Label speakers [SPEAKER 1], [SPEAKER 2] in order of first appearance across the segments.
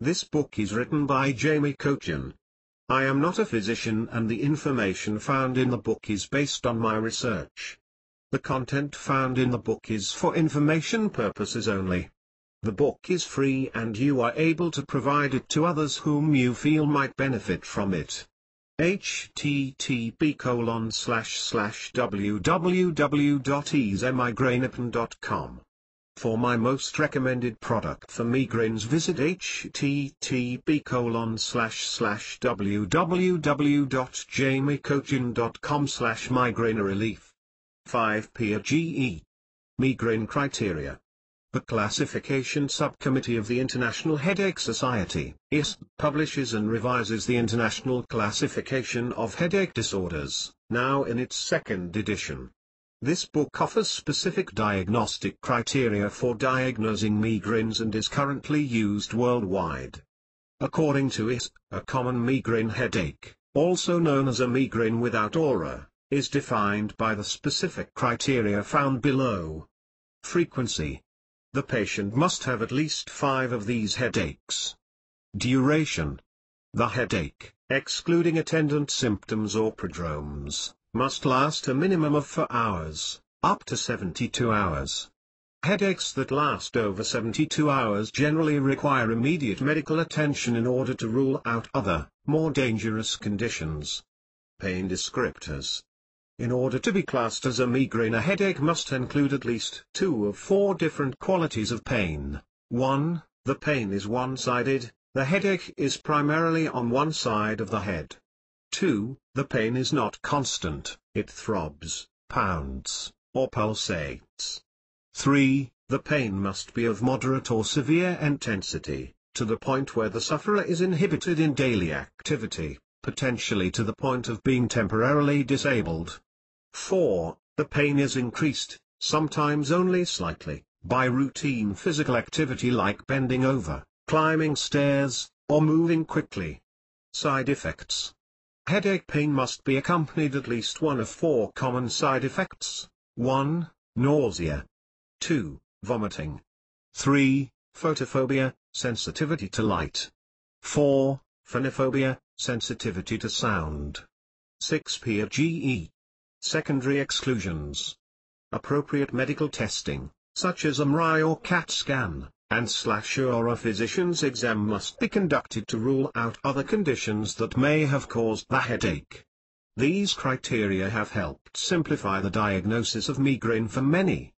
[SPEAKER 1] This book is written by Jamie Kochen. I am not a physician and the information found in the book is based on my research. The content found in the book is for information purposes only. The book is free and you are able to provide it to others whom you feel might benefit from it. http://www.easymigraineapp.com. For my most recommended product for migraines visit http://www.jamiekochen.com/migraine-relief. 5 PRGE. Migraine criteria. The Classification Subcommittee of the International Headache Society (ISSS) publishes and revises the International Classification of Headache Disorders, now in its second edition. This book offers specific diagnostic criteria for diagnosing migraines and is currently used worldwide. According to ISSS, a common migraine headache, also known as a migraine without aura, is defined by the specific criteria found below. Frequency. The patient must have at least 5 of these headaches. Duration. The headache, excluding attendant symptoms or prodromes, must last a minimum of 4 hours, up to 72 hours. Headaches that last over 72 hours generally require immediate medical attention in order to rule out other, more dangerous conditions. Pain descriptors. In order to be classed as a migraine, a headache must include at least 2 of 4 different qualities of pain. 1. The pain is one-sided, the headache is primarily on one side of the head. 2. The pain is not constant, it throbs, pounds, or pulsates. 3. The pain must be of moderate or severe intensity, to the point where the sufferer is inhibited in daily activity, potentially to the point of being temporarily disabled. 4. The pain is increased, sometimes only slightly, by routine physical activity like bending over, climbing stairs, or moving quickly. Side effects. Headache pain must be accompanied at least one of 4 common side effects. 1. Nausea. 2. Vomiting. 3. Photophobia, sensitivity to light. 4. Phonophobia, sensitivity to sound. 6 PRGE. Secondary exclusions. Appropriate medical testing, such as MRI or CAT scan, and/or a physician's exam must be conducted to rule out other conditions that may have caused the headache. These criteria have helped simplify the diagnosis of migraine for many.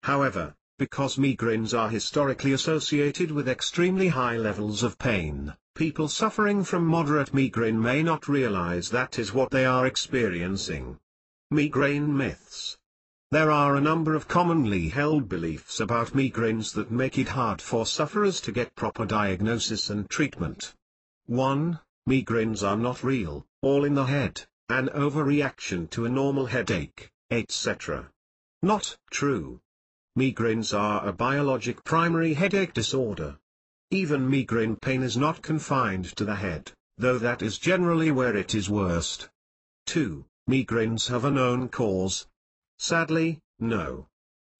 [SPEAKER 1] However, because migraines are historically associated with extremely high levels of pain, people suffering from moderate migraine may not realize that is what they are experiencing. Migraine myths. There are a number of commonly held beliefs about migraines that make it hard for sufferers to get proper diagnosis and treatment. 1. Migraines are not real, all in the head, an overreaction to a normal headache, etc. Not true. Migraines are a biologic primary headache disorder. Even migraine pain is not confined to the head, though that is generally where it is worst. 2. Migraines have a known cause. Sadly, no.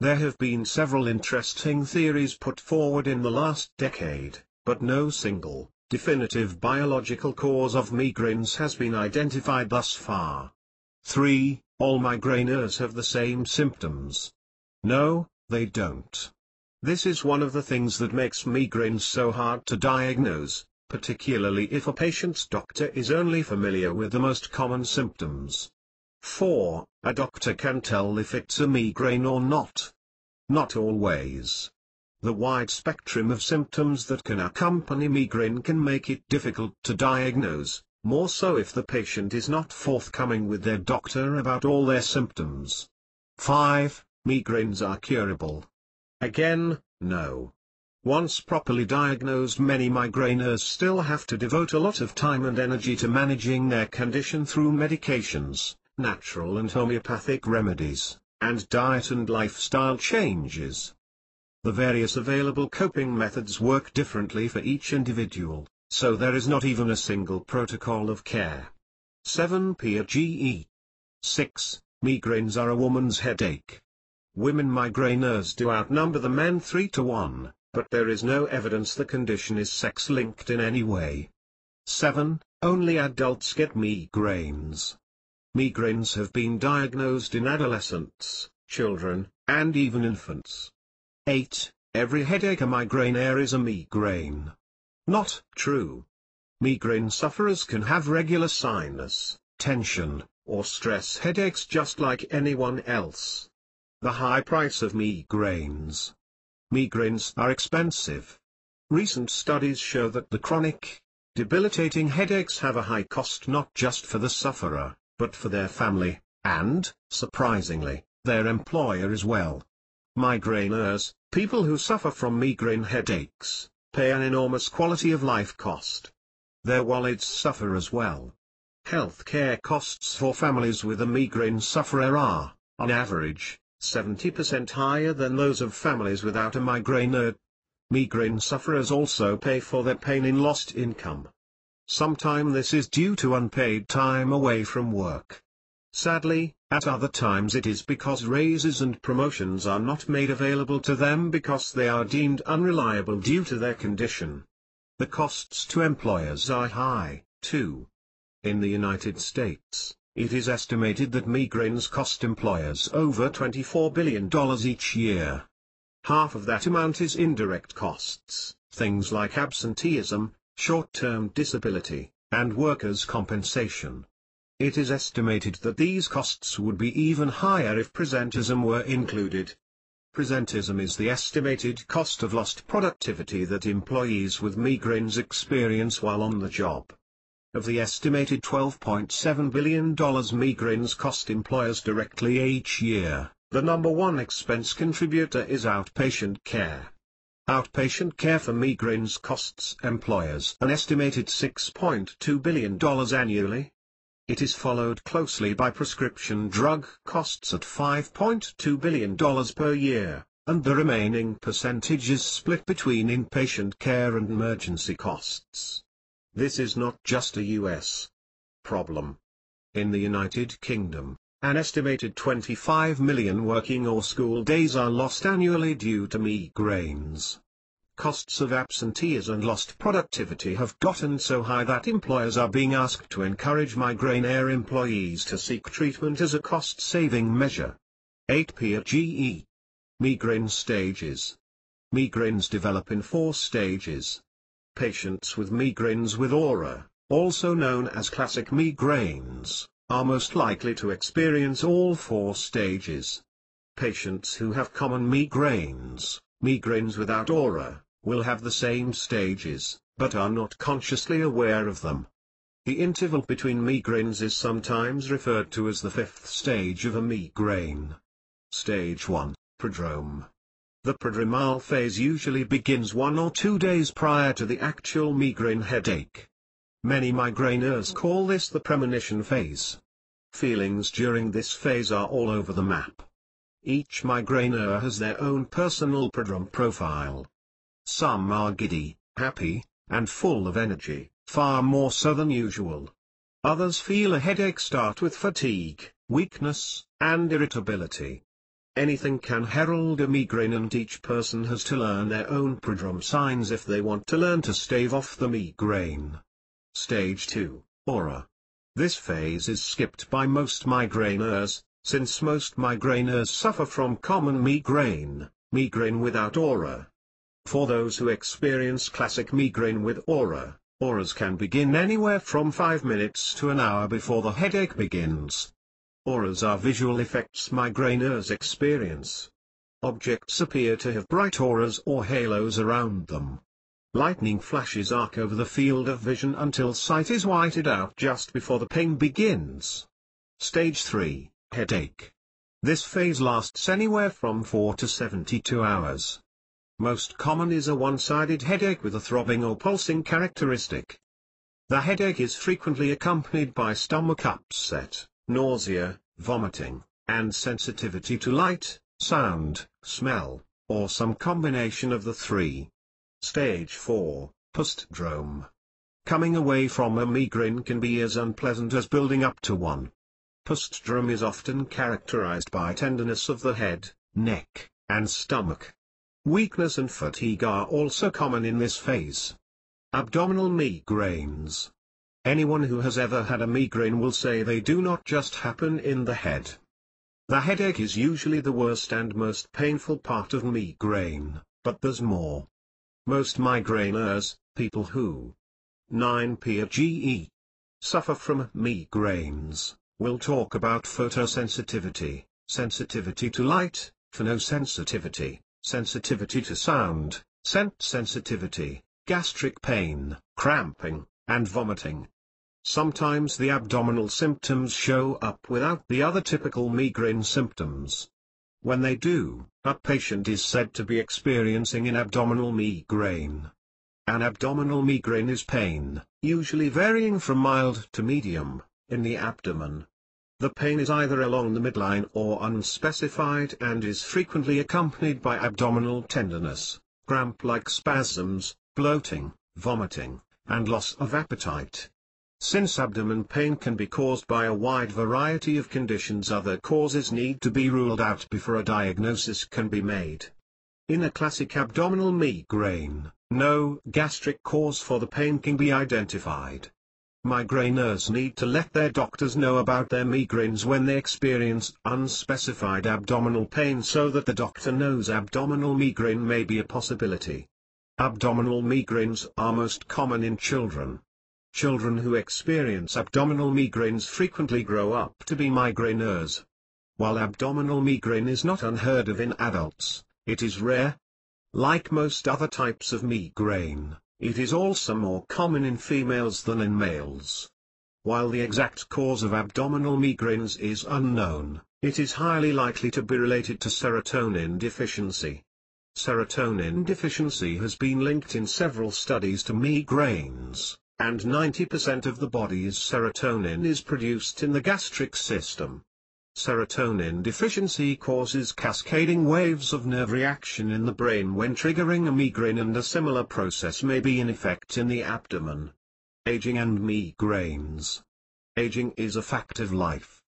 [SPEAKER 1] There have been several interesting theories put forward in the last decade, but no single, definitive biological cause of migraines has been identified thus far. 3. All migraineurs have the same symptoms. No, they don't. This is one of the things that makes migraines so hard to diagnose, particularly if a patient's doctor is only familiar with the most common symptoms. 4. A doctor can tell if it's a migraine or not. Not always. The wide spectrum of symptoms that can accompany migraine can make it difficult to diagnose, more so if the patient is not forthcoming with their doctor about all their symptoms. 5. Migraines are curable. Again, no. Once properly diagnosed, many migraineurs still have to devote a lot of time and energy to managing their condition through medications, natural and homeopathic remedies, and diet and lifestyle changes. The various available coping methods work differently for each individual, so there is not even a single protocol of care. 7 PRGE. 6. Migraines are a woman's headache. Women migraineurs do outnumber the men 3 to 1, but there is no evidence the condition is sex-linked in any way. 7. Only adults get migraines. Migraines have been diagnosed in adolescents, children, and even infants. 8. Every headache a migraine is a migraine. Not true. Migraine sufferers can have regular sinus, tension, or stress headaches just like anyone else. The high price of migraines. Migraines are expensive. Recent studies show that the chronic, debilitating headaches have a high cost not just for the sufferer, but for their family, and, surprisingly, their employer as well. Migraineurs, people who suffer from migraine headaches, pay an enormous quality of life cost. Their wallets suffer as well. Healthcare costs for families with a migraine sufferer are, on average, 70% higher than those of families without a migraine. Migraine sufferers also pay for their pain in lost income. Sometimes this is due to unpaid time away from work. Sadly, at other times it is because raises and promotions are not made available to them because they are deemed unreliable due to their condition. The costs to employers are high, too. In the United States, it is estimated that migraines cost employers over $24 billion each year. Half of that amount is indirect costs, things like absenteeism, short-term disability, and workers' compensation. It is estimated that these costs would be even higher if presentism were included. Presentism is the estimated cost of lost productivity that employees with migraines experience while on the job. Of the estimated $12.7 billion migraines cost employers directly each year, the number one expense contributor is outpatient care. Outpatient care for migraines costs employers an estimated $6.2 billion annually. It is followed closely by prescription drug costs at $5.2 billion per year, and the remaining percentage is split between inpatient care and emergency costs. This is not just a US problem. In the United Kingdom, an estimated 25 million working or school days are lost annually due to migraines. Costs of absenteeism and lost productivity have gotten so high that employers are being asked to encourage migraine employees to seek treatment as a cost-saving measure. 8 PGE. Migraine stages. Migraines develop in 4 stages. Patients with migraines with aura, also known as classic migraines, are most likely to experience all 4 stages. Patients who have common migraines, migraines without aura, will have the same stages, but are not consciously aware of them. The interval between migraines is sometimes referred to as the 5th stage of a migraine. Stage 1, prodrome. The prodromal phase usually begins 1 or 2 days prior to the actual migraine headache. Many migraineurs call this the premonition phase. Feelings during this phase are all over the map. Each migraineur has their own personal prodrome profile. Some are giddy, happy, and full of energy, far more so than usual. Others feel a headache start with fatigue, weakness, and irritability. Anything can herald a migraine, and each person has to learn their own prodrome signs if they want to learn to stave off the migraine. Stage 2, aura. This phase is skipped by most migraineurs, since most migraineurs suffer from common migraine, migraine without aura. For those who experience classic migraine with aura, auras can begin anywhere from 5 minutes to an hour before the headache begins. Auras are visual effects migraineurs experience. Objects appear to have bright auras or halos around them. Lightning flashes arc over the field of vision until sight is whited out just before the pain begins. Stage 3, headache. This phase lasts anywhere from 4 to 72 hours. Most common is a one-sided headache with a throbbing or pulsing characteristic. The headache is frequently accompanied by stomach upset, nausea, vomiting, and sensitivity to light, sound, smell, or some combination of the 3. Stage 4, postdrome. Coming away from a migraine can be as unpleasant as building up to one. Postdrome is often characterized by tenderness of the head, neck, and stomach. Weakness and fatigue are also common in this phase. Abdominal migraines. Anyone who has ever had a migraine will say they do not just happen in the head. The headache is usually the worst and most painful part of migraine, but there's more. Most migraineurs, people who 9PGE suffer from migraines, will talk about photosensitivity, sensitivity to light, phonosensitivity, sensitivity to sound, scent sensitivity, gastric pain, cramping, and vomiting. Sometimes the abdominal symptoms show up without the other typical migraine symptoms. When they do, a patient is said to be experiencing an abdominal migraine. An abdominal migraine is pain, usually varying from mild to medium, in the abdomen. The pain is either along the midline or unspecified and is frequently accompanied by abdominal tenderness, cramp-like spasms, bloating, vomiting, and loss of appetite. Since abdomen pain can be caused by a wide variety of conditions, other causes need to be ruled out before a diagnosis can be made. In a classic abdominal migraine, no gastric cause for the pain can be identified. Migraineurs need to let their doctors know about their migraines when they experience unspecified abdominal pain so that the doctor knows abdominal migraine may be a possibility. Abdominal migraines are most common in children. Children who experience abdominal migraines frequently grow up to be migraineurs. While abdominal migraine is not unheard of in adults, it is rare. Like most other types of migraine, it is also more common in females than in males. While the exact cause of abdominal migraines is unknown, it is highly likely to be related to serotonin deficiency. Serotonin deficiency has been linked in several studies to migraines, and 90% of the body's serotonin is produced in the gastric system. Serotonin deficiency causes cascading waves of nerve reaction in the brain when triggering a migraine, and a similar process may be in effect in the abdomen. Aging and migraines. Aging is a fact of life.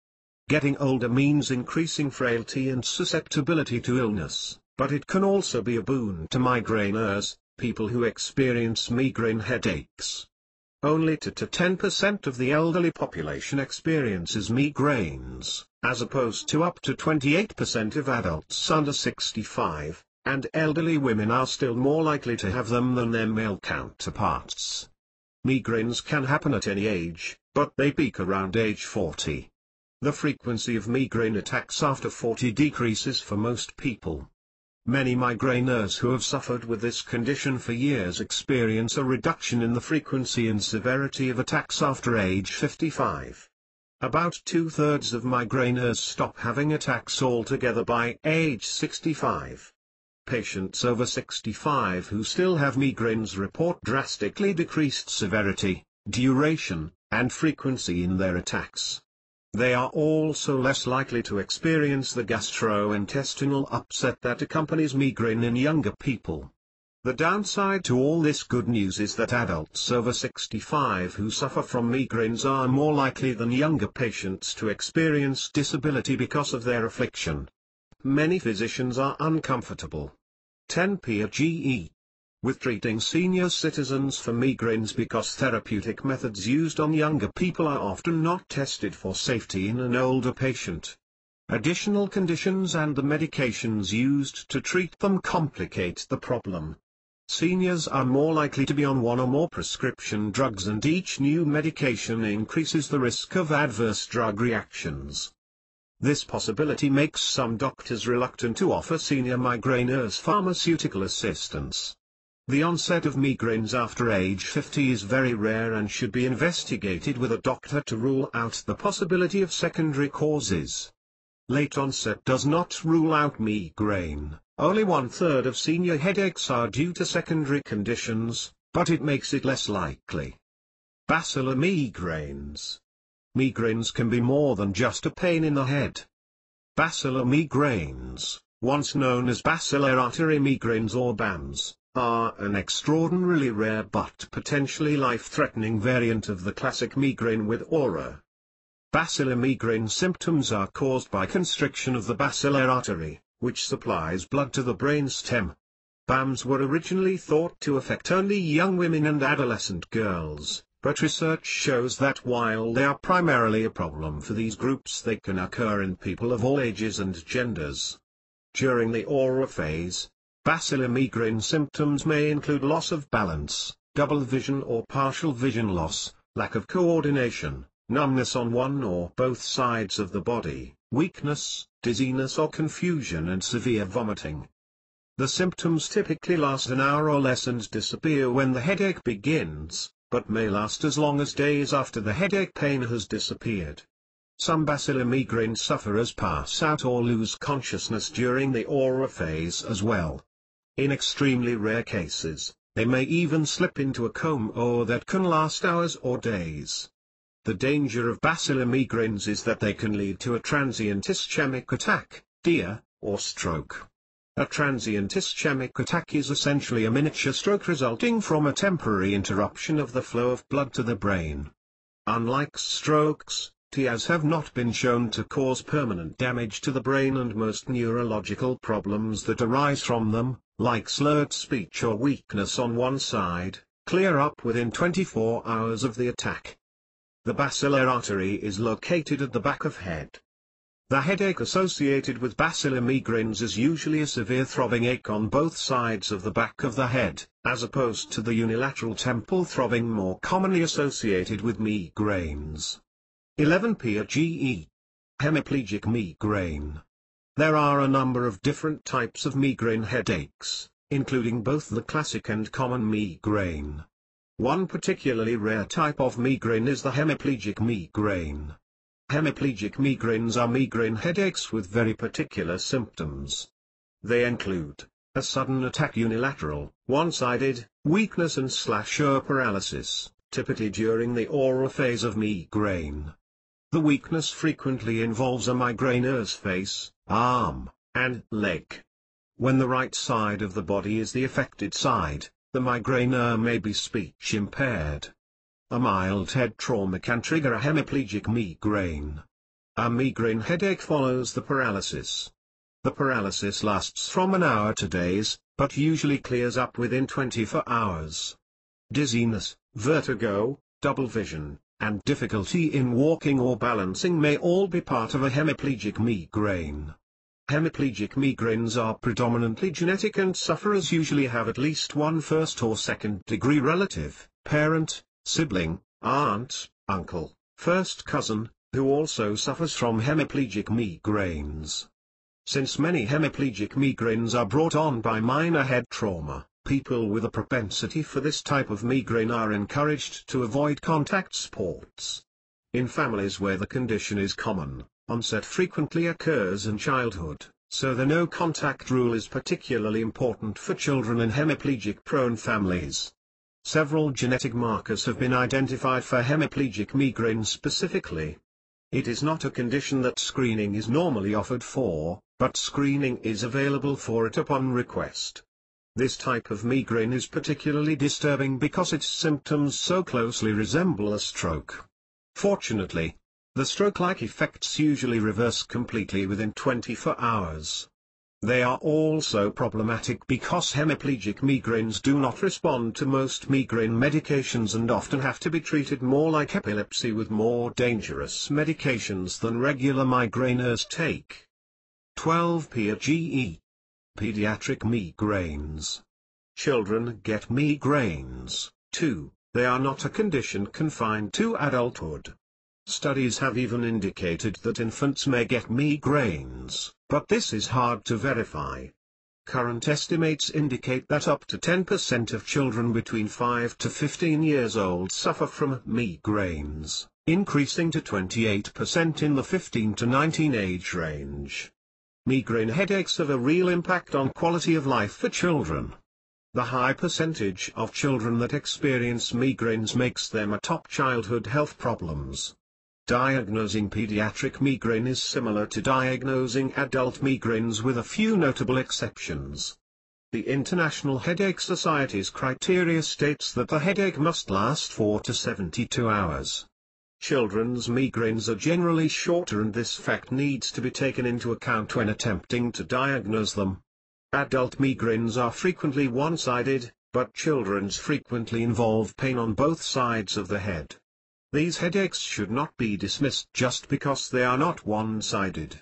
[SPEAKER 1] Getting older means increasing frailty and susceptibility to illness, but it can also be a boon to migraineurs, people who experience migraine headaches. Only 2 to 10% of the elderly population experiences migraines, as opposed to up to 28% of adults under 65, and elderly women are still more likely to have them than their male counterparts. Migraines can happen at any age, but they peak around age 40. The frequency of migraine attacks after 40 decreases for most people. Many migraineurs who have suffered with this condition for years experience a reduction in the frequency and severity of attacks after age 55. About 2/3 of migraineurs stop having attacks altogether by age 65. Patients over 65 who still have migraines report drastically decreased severity, duration, and frequency in their attacks. They are also less likely to experience the gastrointestinal upset that accompanies migraine in younger people. The downside to all this good news is that adults over 65 who suffer from migraines are more likely than younger patients to experience disability because of their affliction. Many physicians are uncomfortable 10PGE with treating senior citizens for migraines because therapeutic methods used on younger people are often not tested for safety in an older patient. Additional conditions and the medications used to treat them complicate the problem. Seniors are more likely to be on one or more prescription drugs, and each new medication increases the risk of adverse drug reactions. This possibility makes some doctors reluctant to offer senior migraineurs pharmaceutical assistance. The onset of migraines after age 50 is very rare and should be investigated with a doctor to rule out the possibility of secondary causes. Late onset does not rule out migraine. Only 1/3 of senior headaches are due to secondary conditions, but it makes it less likely. Basilar migraines. Migraines can be more than just a pain in the head. Basilar migraines, once known as basilar artery migraines or BAMs, are an extraordinarily rare but potentially life-threatening variant of the classic migraine with aura. Basilar migraine symptoms are caused by constriction of the basilar artery, which supplies blood to the brain stem. BAMs were originally thought to affect only young women and adolescent girls, but research shows that while they are primarily a problem for these groups, they can occur in people of all ages and genders. During the aura phase, bacillar migraine symptoms may include loss of balance, double vision or partial vision loss, lack of coordination, numbness on one or both sides of the body, weakness, dizziness or confusion, and severe vomiting. The symptoms typically last an hour or less and disappear when the headache begins, but may last as long as days after the headache pain has disappeared. Some bacillar migraine sufferers pass out or lose consciousness during the aura phase as well. In extremely rare cases, they may even slip into a coma that can last hours or days. The danger of bacillar migraines is that they can lead to a transient ischemic attack, DIA, or stroke. A transient ischemic attack is essentially a miniature stroke resulting from a temporary interruption of the flow of blood to the brain. Unlike strokes, TIAs have not been shown to cause permanent damage to the brain, and most neurological problems that arise from them, like slurred speech or weakness on one side, clear up within 24 hours of the attack. The bacillar artery is located at the back of head. The headache associated with bacillar migraines is usually a severe throbbing ache on both sides of the back of the head, as opposed to the unilateral temple throbbing more commonly associated with migraines. 11 PGE. Hemiplegic migraine. There are a number of different types of migraine headaches, including both the classic and common migraine. One particularly rare type of migraine is the hemiplegic migraine. Hemiplegic migraines are migraine headaches with very particular symptoms. They include a sudden attack, unilateral, one-sided, weakness and/or paralysis, typically during the aura phase of migraine. The weakness frequently involves a migraineur's face, arm, and leg. When the right side of the body is the affected side, the migraineur may be speech impaired. A mild head trauma can trigger a hemiplegic migraine. A migraine headache follows the paralysis. The paralysis lasts from an hour to days, but usually clears up within 24 hours. Dizziness, vertigo, double vision, and difficulty in walking or balancing may all be part of a hemiplegic migraine. Hemiplegic migraines are predominantly genetic, and sufferers usually have at least one first or second degree relative, parent, sibling, aunt, uncle, first cousin, who also suffers from hemiplegic migraines. Since many hemiplegic migraines are brought on by minor head trauma, people with a propensity for this type of migraine are encouraged to avoid contact sports. In families where the condition is common, onset frequently occurs in childhood, so the no-contact rule is particularly important for children in hemiplegic-prone families. Several genetic markers have been identified for hemiplegic migraine specifically. It is not a condition that screening is normally offered for, but screening is available for it upon request. This type of migraine is particularly disturbing because its symptoms so closely resemble a stroke. Fortunately, the stroke-like effects usually reverse completely within 24 hours. They are also problematic because hemiplegic migraines do not respond to most migraine medications and often have to be treated more like epilepsy with more dangerous medications than regular migraineurs take. 12 PGE. Pediatric migraines. Children get migraines, too. They are not a condition confined to adulthood. Studies have even indicated that infants may get migraines, but this is hard to verify. Current estimates indicate that up to 10% of children between 5 to 15 years old suffer from migraines, increasing to 28% in the 15 to 19 age range. Migraine headaches have a real impact on quality of life for children. The high percentage of children that experience migraines makes them a top childhood health problems. Diagnosing pediatric migraine is similar to diagnosing adult migraines with a few notable exceptions. The International Headache Society's criteria states that the headache must last 4 to 72 hours. Children's migraines are generally shorter, and this fact needs to be taken into account when attempting to diagnose them. Adult migraines are frequently one-sided, but children's frequently involve pain on both sides of the head. These headaches should not be dismissed just because they are not one-sided.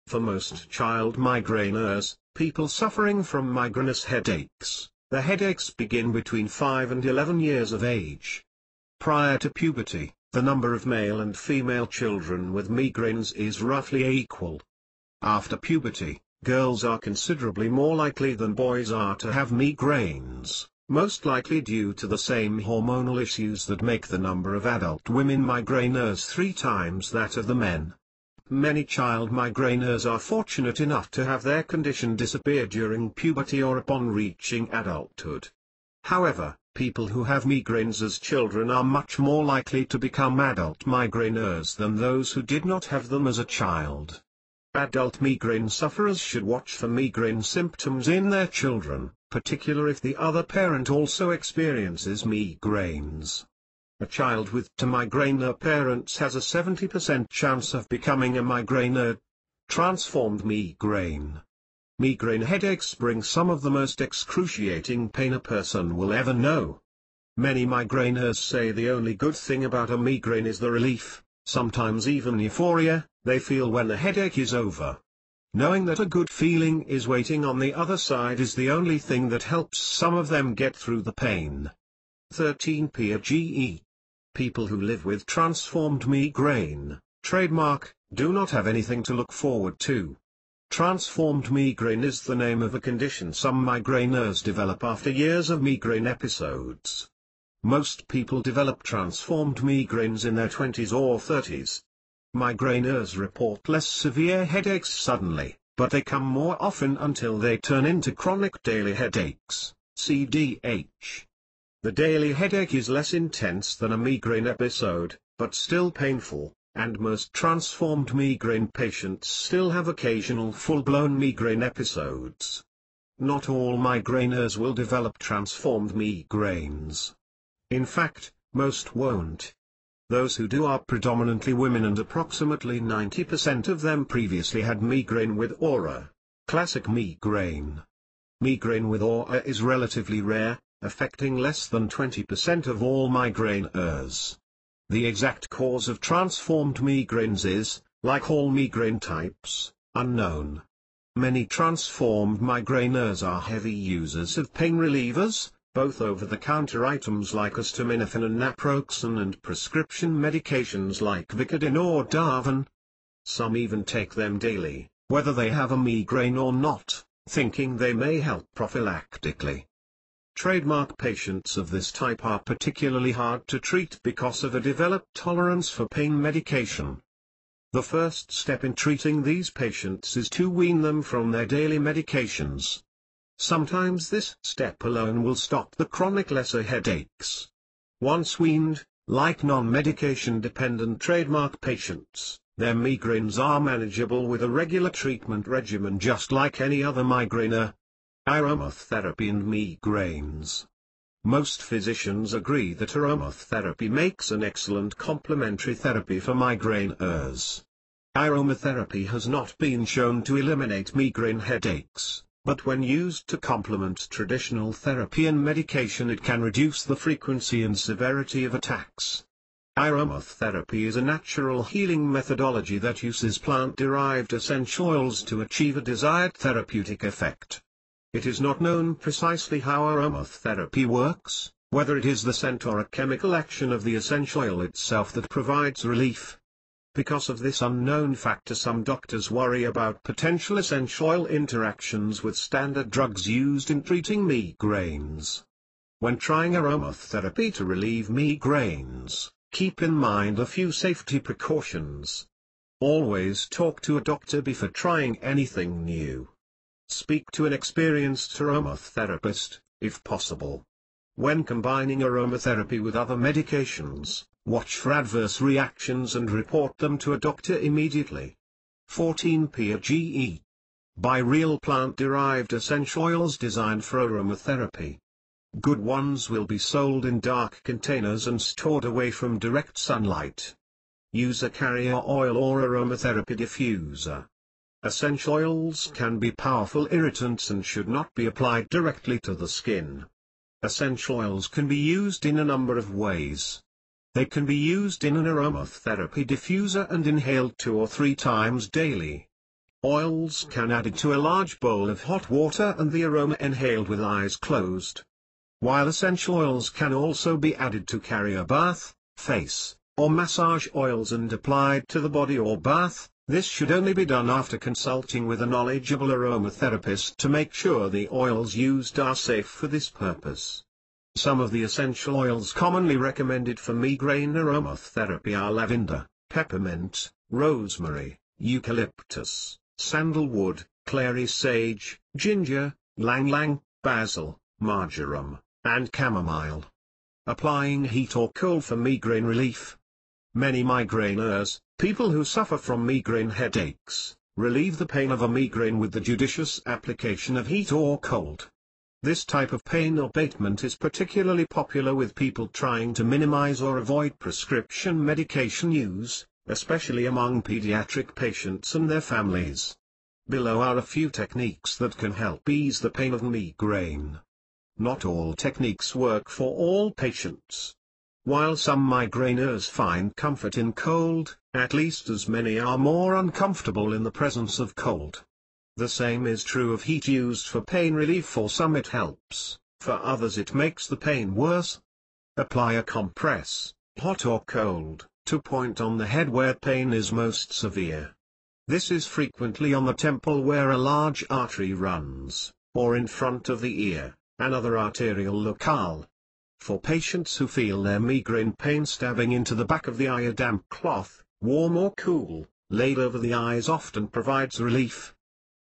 [SPEAKER 1] For most child migraineurs, people suffering from migrainous headaches, the headaches begin between 5 and 11 years of age. Prior to puberty, the number of male and female children with migraines is roughly equal. After puberty, girls are considerably more likely than boys are to have migraines, most likely due to the same hormonal issues that make the number of adult women migraineurs 3 times that of the men. Many child migraineurs are fortunate enough to have their condition disappear during puberty or upon reaching adulthood. However, people who have migraines as children are much more likely to become adult migraineurs than those who did not have them as a child. Adult migraine sufferers should watch for migraine symptoms in their children, particularly if the other parent also experiences migraines. A child with two migraineur parents has a 70% chance of becoming a migraineur. Transformed migraine. Migraine headaches bring some of the most excruciating pain a person will ever know. Many migraineurs say the only good thing about a migraine is the relief, sometimes even euphoria, they feel when the headache is over. Knowing that a good feeling is waiting on the other side is the only thing that helps some of them get through the pain. 13 PAGE. People who live with transformed migraine, trademark, do not have anything to look forward to. Transformed migraine is the name of a condition some migraineurs develop after years of migraine episodes. Most people develop transformed migraines in their 20s or 30s. Migraineurs report less severe headaches suddenly, but they come more often until they turn into chronic daily headaches, CDH. The daily headache is less intense than a migraine episode, but still painful, and most transformed migraine patients still have occasional full-blown migraine episodes. Not all migraineurs will develop transformed migraines. In fact, most won't. Those who do are predominantly women, and approximately 90% of them previously had migraine with aura, classic migraine. Migraine with aura is relatively rare, affecting less than 20% of all migraineurs. The exact cause of transformed migraines is, like all migraine types, unknown. Many transformed migraineurs are heavy users of pain relievers, both over-the-counter items like acetaminophen and naproxen, and prescription medications like Vicodin or Darvon. Some even take them daily, whether they have a migraine or not, thinking they may help prophylactically. Trademark patients of this type are particularly hard to treat because of a developed tolerance for pain medication. The first step in treating these patients is to wean them from their daily medications. Sometimes this step alone will stop the chronic lesser headaches. Once weaned, like non-medication dependent trademark patients, their migraines are manageable with a regular treatment regimen just like any other migraineur. Aromatherapy and migraines. Most physicians agree that aromatherapy makes an excellent complementary therapy for migraineurs. Aromatherapy has not been shown to eliminate migraine headaches, but when used to complement traditional therapy and medication, it can reduce the frequency and severity of attacks. Aromatherapy is a natural healing methodology that uses plant-derived essential oils to achieve a desired therapeutic effect. It is not known precisely how aromatherapy works, whether it is the scent or a chemical action of the essential oil itself that provides relief. Because of this unknown factor, some doctors worry about potential essential oil interactions with standard drugs used in treating migraines. When trying aromatherapy to relieve migraines, keep in mind a few safety precautions. Always talk to a doctor before trying anything new. Speak to an experienced aromatherapist, if possible. When combining aromatherapy with other medications, watch for adverse reactions and report them to a doctor immediately. 14 PAGE. Buy real plant-derived essential oils designed for aromatherapy. Good ones will be sold in dark containers and stored away from direct sunlight. Use a carrier oil or aromatherapy diffuser. Essential oils can be powerful irritants and should not be applied directly to the skin. Essential oils can be used in a number of ways. They can be used in an aromatherapy diffuser and inhaled 2 or 3 times daily. Oils can added to a large bowl of hot water and the aroma inhaled with eyes closed. While essential oils can also be added to carrier bath, face, or massage oils and applied to the body or bath, this should only be done after consulting with a knowledgeable aromatherapist to make sure the oils used are safe for this purpose. Some of the essential oils commonly recommended for migraine aromatherapy are lavender, peppermint, rosemary, eucalyptus, sandalwood, clary sage, ginger, ylang-ylang, basil, marjoram, and chamomile. Applying heat or cold for migraine relief. Many migraineurs, people who suffer from migraine headaches, relieve the pain of a migraine with the judicious application of heat or cold. This type of pain abatement is particularly popular with people trying to minimize or avoid prescription medication use, especially among pediatric patients and their families. Below are a few techniques that can help ease the pain of migraine. Not all techniques work for all patients. While some migraineurs find comfort in cold, at least as many are more uncomfortable in the presence of cold. The same is true of heat used for pain relief. For some it helps, for others it makes the pain worse. Apply a compress, hot or cold, to point on the head where pain is most severe. This is frequently on the temple where a large artery runs, or in front of the ear, another arterial locale. For patients who feel their migraine pain stabbing into the back of the eye, a damp cloth, warm or cool, laid over the eyes often provides relief.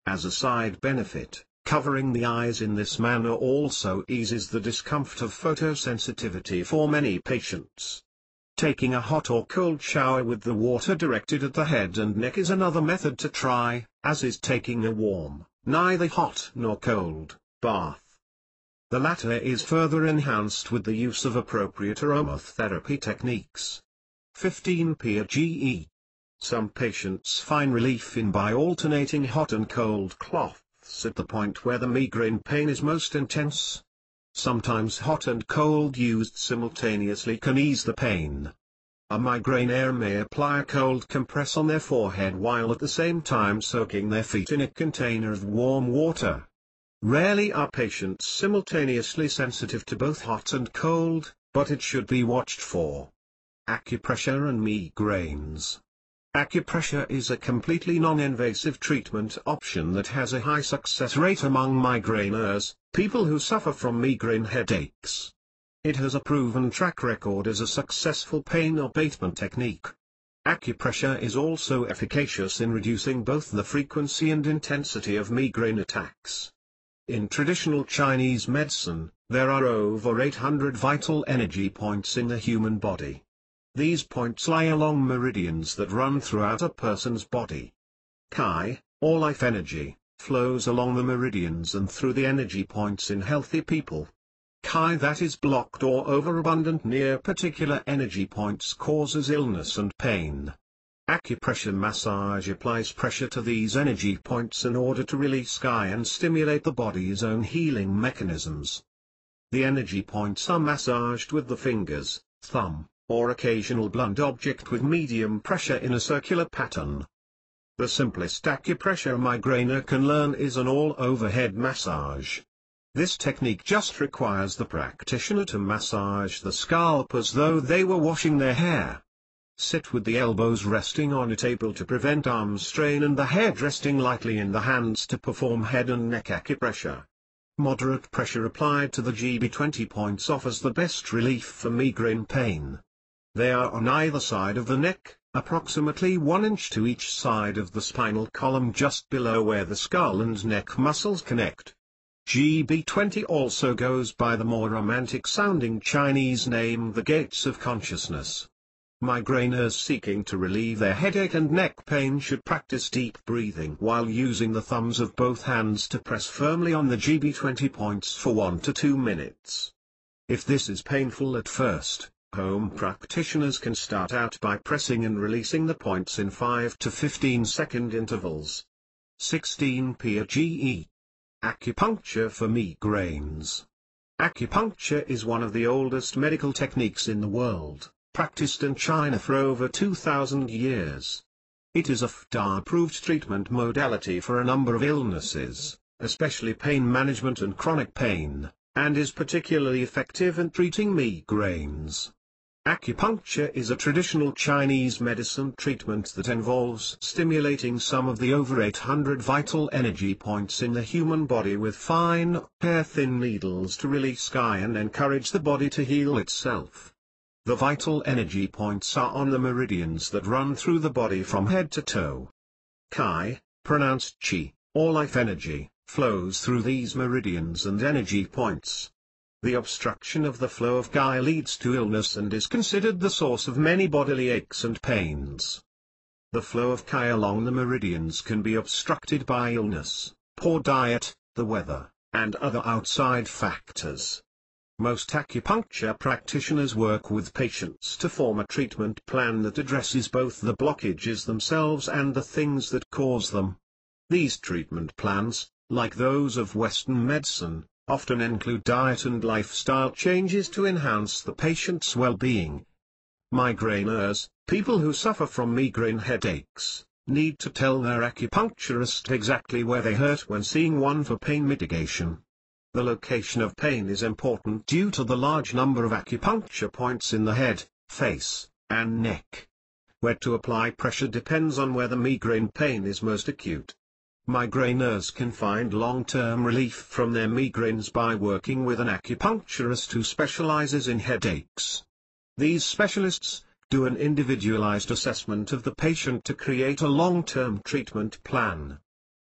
[SPEAKER 1] As a side benefit, covering the eyes in this manner also eases the discomfort of photosensitivity for many patients. Taking a hot or cold shower with the water directed at the head and neck is another method to try, as is taking a warm, neither hot nor cold, bath. The latter is further enhanced with the use of appropriate aromatherapy techniques. 15 PGE. Some patients find relief by alternating hot and cold cloths at the point where the migraine pain is most intense. Sometimes hot and cold used simultaneously can ease the pain. A migraineur may apply a cold compress on their forehead while at the same time soaking their feet in a container of warm water. Rarely are patients simultaneously sensitive to both hot and cold, but it should be watched for. Acupressure and migraines. Acupressure is a completely non-invasive treatment option that has a high success rate among migraineurs, people who suffer from migraine headaches. It has a proven track record as a successful pain abatement technique. Acupressure is also efficacious in reducing both the frequency and intensity of migraine attacks. In traditional Chinese medicine, there are over 800 vital energy points in the human body. These points lie along meridians that run throughout a person's body. Qi, or life energy, flows along the meridians and through the energy points in healthy people. Qi that is blocked or overabundant near particular energy points causes illness and pain. Acupressure massage applies pressure to these energy points in order to release Qi and stimulate the body's own healing mechanisms. The energy points are massaged with the fingers, thumb, or occasional blunt object with medium pressure in a circular pattern. The simplest acupressure a migraineur can learn is an all-overhead massage. This technique just requires the practitioner to massage the scalp as though they were washing their hair. Sit with the elbows resting on it, able to prevent arm strain, and the head resting lightly in the hands to perform head and neck acupressure. Moderate pressure applied to the GB20 points offers the best relief for migraine pain. They are on either side of the neck, approximately 1 inch to each side of the spinal column just below where the skull and neck muscles connect. GB20 also goes by the more romantic-sounding Chinese name the Gates of Consciousness. Migraineurs seeking to relieve their headache and neck pain should practice deep breathing while using the thumbs of both hands to press firmly on the GB20 points for 1 to 2 minutes. If this is painful at first, home practitioners can start out by pressing and releasing the points in 5 to 15 second intervals. 16 PGE. Acupuncture for migraines. Acupuncture is one of the oldest medical techniques in the world, practiced in China for over 2,000 years. It is a FDA-approved treatment modality for a number of illnesses, especially pain management and chronic pain, and is particularly effective in treating migraines. Acupuncture is a traditional Chinese medicine treatment that involves stimulating some of the over 800 vital energy points in the human body with fine, hair-thin needles to release qi and encourage the body to heal itself. The vital energy points are on the meridians that run through the body from head to toe. Qi, pronounced qi, or life energy, flows through these meridians and energy points. The obstruction of the flow of qi leads to illness and is considered the source of many bodily aches and pains. The flow of qi along the meridians can be obstructed by illness, poor diet, the weather, and other outside factors. Most acupuncture practitioners work with patients to form a treatment plan that addresses both the blockages themselves and the things that cause them. These treatment plans, like those of Western medicine, often include diet and lifestyle changes to enhance the patient's well-being. Migraineurs, people who suffer from migraine headaches, need to tell their acupuncturist exactly where they hurt when seeing one for pain mitigation. The location of pain is important due to the large number of acupuncture points in the head, face, and neck. Where to apply pressure depends on where the migraine pain is most acute. Migraineurs can find long-term relief from their migraines by working with an acupuncturist who specializes in headaches. These specialists do an individualized assessment of the patient to create a long-term treatment plan.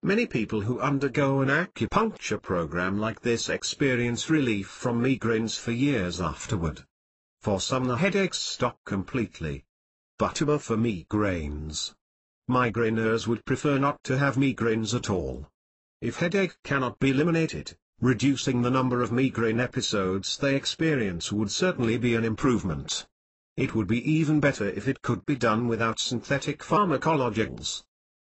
[SPEAKER 1] Many people who undergo an acupuncture program like this experience relief from migraines for years afterward. For some, the headaches stop completely. Butterbur for migraines. Migraineurs would prefer not to have migraines at all. If headache cannot be eliminated, reducing the number of migraine episodes they experience would certainly be an improvement. It would be even better if it could be done without synthetic pharmacologics.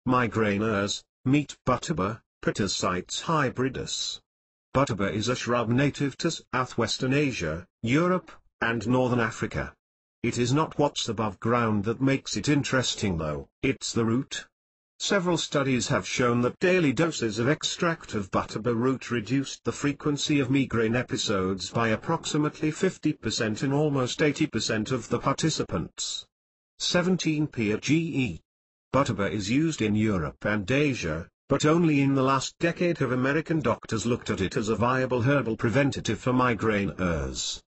[SPEAKER 1] Migraineurs, meet Butterbur, Pitycites hybridus. Butterbur is a shrub native to southwestern Asia, Europe, and northern Africa. It is not what's above ground that makes it interesting though, it's the root. Several studies have shown that daily doses of extract of Butterbur root reduced the frequency of migraine episodes by approximately 50% in almost 80% of the participants. 17 PGE. Butterbur is used in Europe and Asia, but only in the last decade have American doctors looked at it as a viable herbal preventative for migraineurs.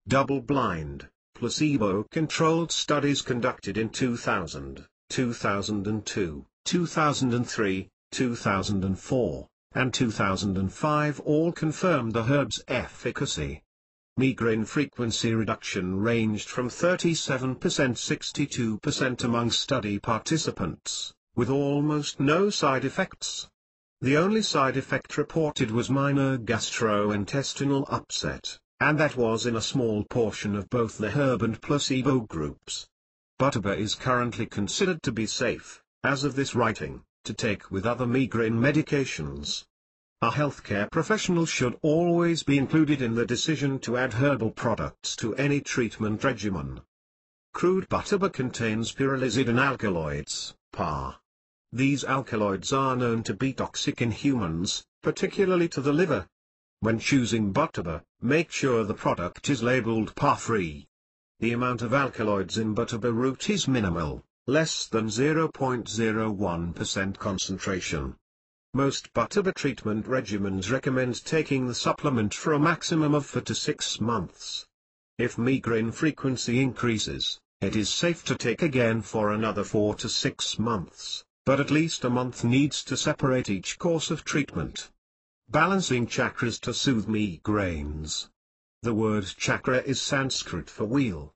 [SPEAKER 1] Double-blind, placebo-controlled studies conducted in 2000, 2002, 2003, 2004, and 2005 all confirmed the herb's efficacy. Migraine frequency reduction ranged from 37%–62% among study participants, with almost no side effects. The only side effect reported was minor gastrointestinal upset, and that was in a small portion of both the herb and placebo groups. Butterbur is currently considered to be safe, as of this writing, to take with other migraine medications. A healthcare professional should always be included in the decision to add herbal products to any treatment regimen. Crude Butterbur contains pyrrolizidine alkaloids, PAR. These alkaloids are known to be toxic in humans, particularly to the liver. When choosing Butterbur, make sure the product is labeled PAR-free. The amount of alkaloids in Butterbur root is minimal, less than 0.01% concentration. Most Butterbur treatment regimens recommend taking the supplement for a maximum of 4 to 6 months. If migraine frequency increases, it is safe to take again for another 4 to 6 months, but at least a month needs to separate each course of treatment. Balancing chakras to soothe migraines. The word chakra is Sanskrit for wheel.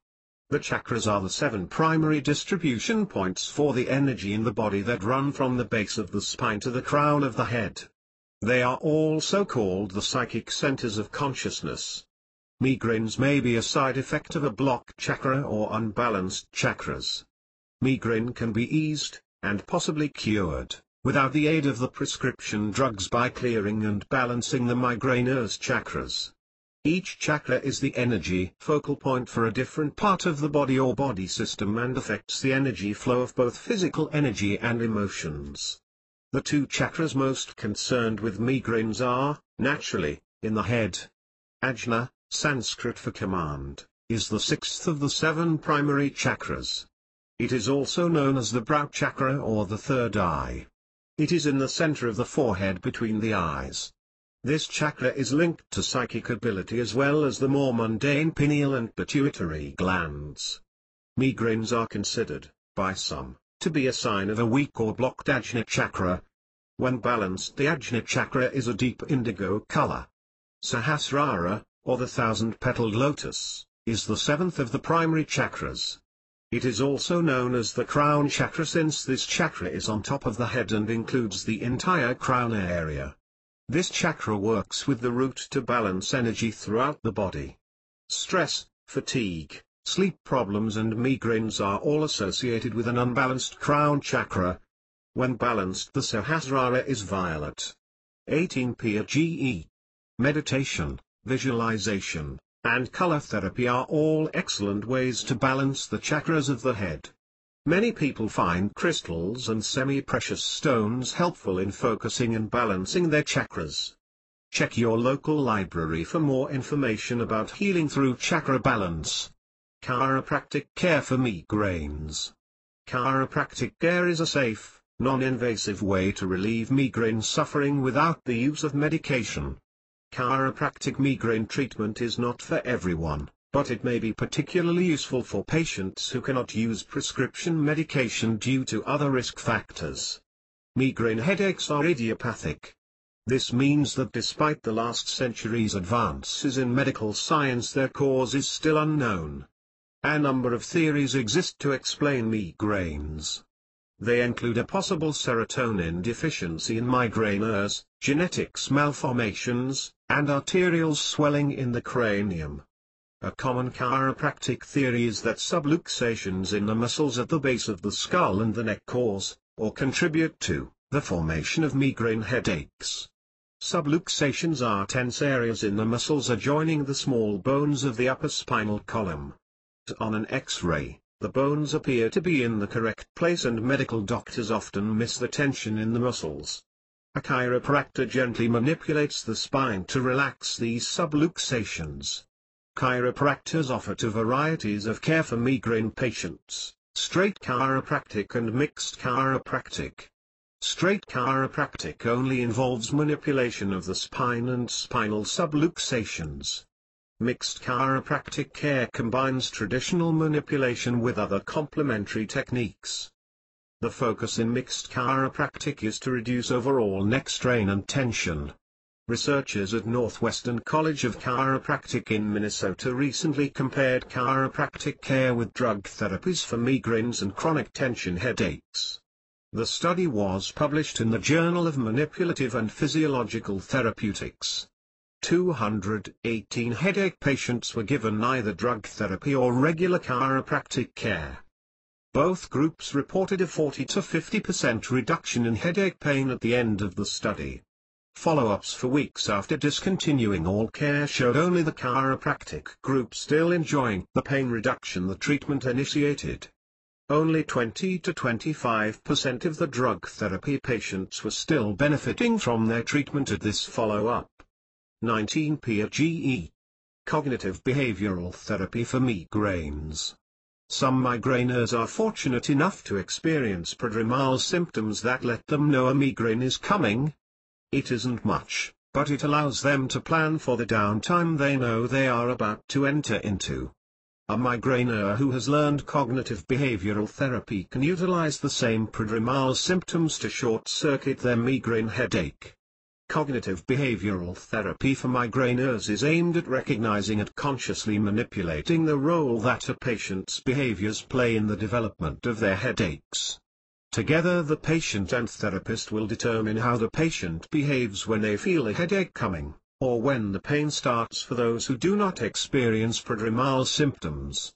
[SPEAKER 1] The chakras are the 7 primary distribution points for the energy in the body that run from the base of the spine to the crown of the head. They are also called the psychic centers of consciousness. Migraines may be a side effect of a blocked chakra or unbalanced chakras. Migraine can be eased, and possibly cured, without the aid of the prescription drugs by clearing and balancing the migraineur's chakras. Each chakra is the energy focal point for a different part of the body or body system and affects the energy flow of both physical energy and emotions. The two chakras most concerned with migraines are, naturally, in the head. Ajna, Sanskrit for command, is the sixth of the 7 primary chakras. It is also known as the brow chakra or the third eye. It is in the center of the forehead between the eyes. This chakra is linked to psychic ability as well as the more mundane pineal and pituitary glands. Migraines are considered, by some, to be a sign of a weak or blocked Ajna chakra. When balanced, the Ajna chakra is a deep indigo color. Sahasrara, or the thousand-petaled lotus, is the 7th of the primary chakras. It is also known as the crown chakra since this chakra is on top of the head and includes the entire crown area. This chakra works with the root to balance energy throughout the body. Stress, fatigue, sleep problems and migraines are all associated with an unbalanced crown chakra. When balanced, the Sahasrara is violet. 18 PGE. Meditation, visualization, and color therapy are all excellent ways to balance the chakras of the head. Many people find crystals and semi-precious stones helpful in focusing and balancing their chakras. Check your local library for more information about healing through chakra balance. Chiropractic care for migraines. Chiropractic care is a safe, non-invasive way to relieve migraine suffering without the use of medication. Chiropractic migraine treatment is not for everyone, but it may be particularly useful for patients who cannot use prescription medication due to other risk factors. Migraine headaches are idiopathic. This means that despite the last century's advances in medical science, their cause is still unknown. A number of theories exist to explain migraines. They include a possible serotonin deficiency in migraineurs, genetics malformations, and arterial swelling in the cranium. A common chiropractic theory is that subluxations in the muscles at the base of the skull and the neck cause, or contribute to, the formation of migraine headaches. Subluxations are tense areas in the muscles adjoining the small bones of the upper spinal column. On an X-ray, the bones appear to be in the correct place and medical doctors often miss the tension in the muscles. A chiropractor gently manipulates the spine to relax these subluxations. Chiropractors offer two varieties of care for migraine patients: straight chiropractic and mixed chiropractic. Straight chiropractic only involves manipulation of the spine and spinal subluxations. Mixed chiropractic care combines traditional manipulation with other complementary techniques. The focus in mixed chiropractic is to reduce overall neck strain and tension. Researchers at Northwestern College of Chiropractic in Minnesota recently compared chiropractic care with drug therapies for migraines and chronic tension headaches. The study was published in the Journal of Manipulative and Physiological Therapeutics. 218 headache patients were given either drug therapy or regular chiropractic care. Both groups reported a 40 to 50% reduction in headache pain at the end of the study. Follow-ups for weeks after discontinuing all care showed only the chiropractic group still enjoying the pain reduction the treatment initiated. Only 20 to 25% of the drug therapy patients were still benefiting from their treatment at this follow-up. 19 PGE. Cognitive behavioral therapy for migraines. Some migraineurs are fortunate enough to experience prodromal symptoms that let them know a migraine is coming. It isn't much, but it allows them to plan for the downtime they know they are about to enter into. A migraineur who has learned cognitive behavioral therapy can utilize the same prodromal symptoms to short-circuit their migraine headache. Cognitive behavioral therapy for migraineurs is aimed at recognizing and consciously manipulating the role that a patient's behaviors play in the development of their headaches. Together the patient and therapist will determine how the patient behaves when they feel a headache coming, or when the pain starts for those who do not experience prodromal symptoms.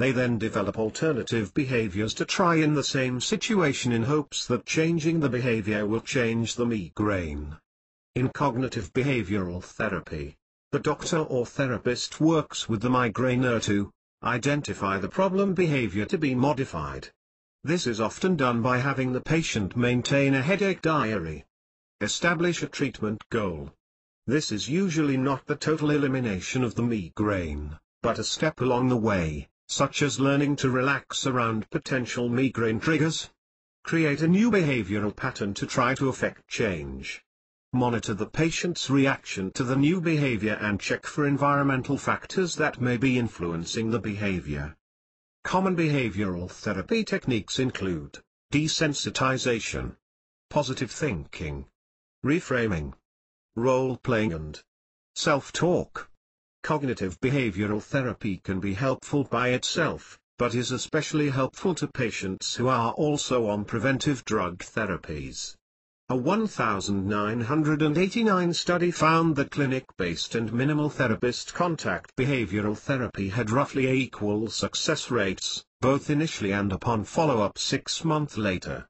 [SPEAKER 1] They then develop alternative behaviors to try in the same situation in hopes that changing the behavior will change the migraine. In cognitive behavioral therapy, the doctor or therapist works with the migraineur to identify the problem behavior to be modified. This is often done by having the patient maintain a headache diary. Establish a treatment goal. This is usually not the total elimination of the migraine, but a step along the way, such as learning to relax around potential migraine triggers. Create a new behavioral pattern to try to affect change. Monitor the patient's reaction to the new behavior and check for environmental factors that may be influencing the behavior. Common behavioral therapy techniques include desensitization, positive thinking, reframing, role-playing and self-talk. Cognitive behavioral therapy can be helpful by itself, but is especially helpful to patients who are also on preventive drug therapies. A 1989 study found that clinic-based and minimal therapist contact behavioral therapy had roughly equal success rates, both initially and upon follow-up 6 months later.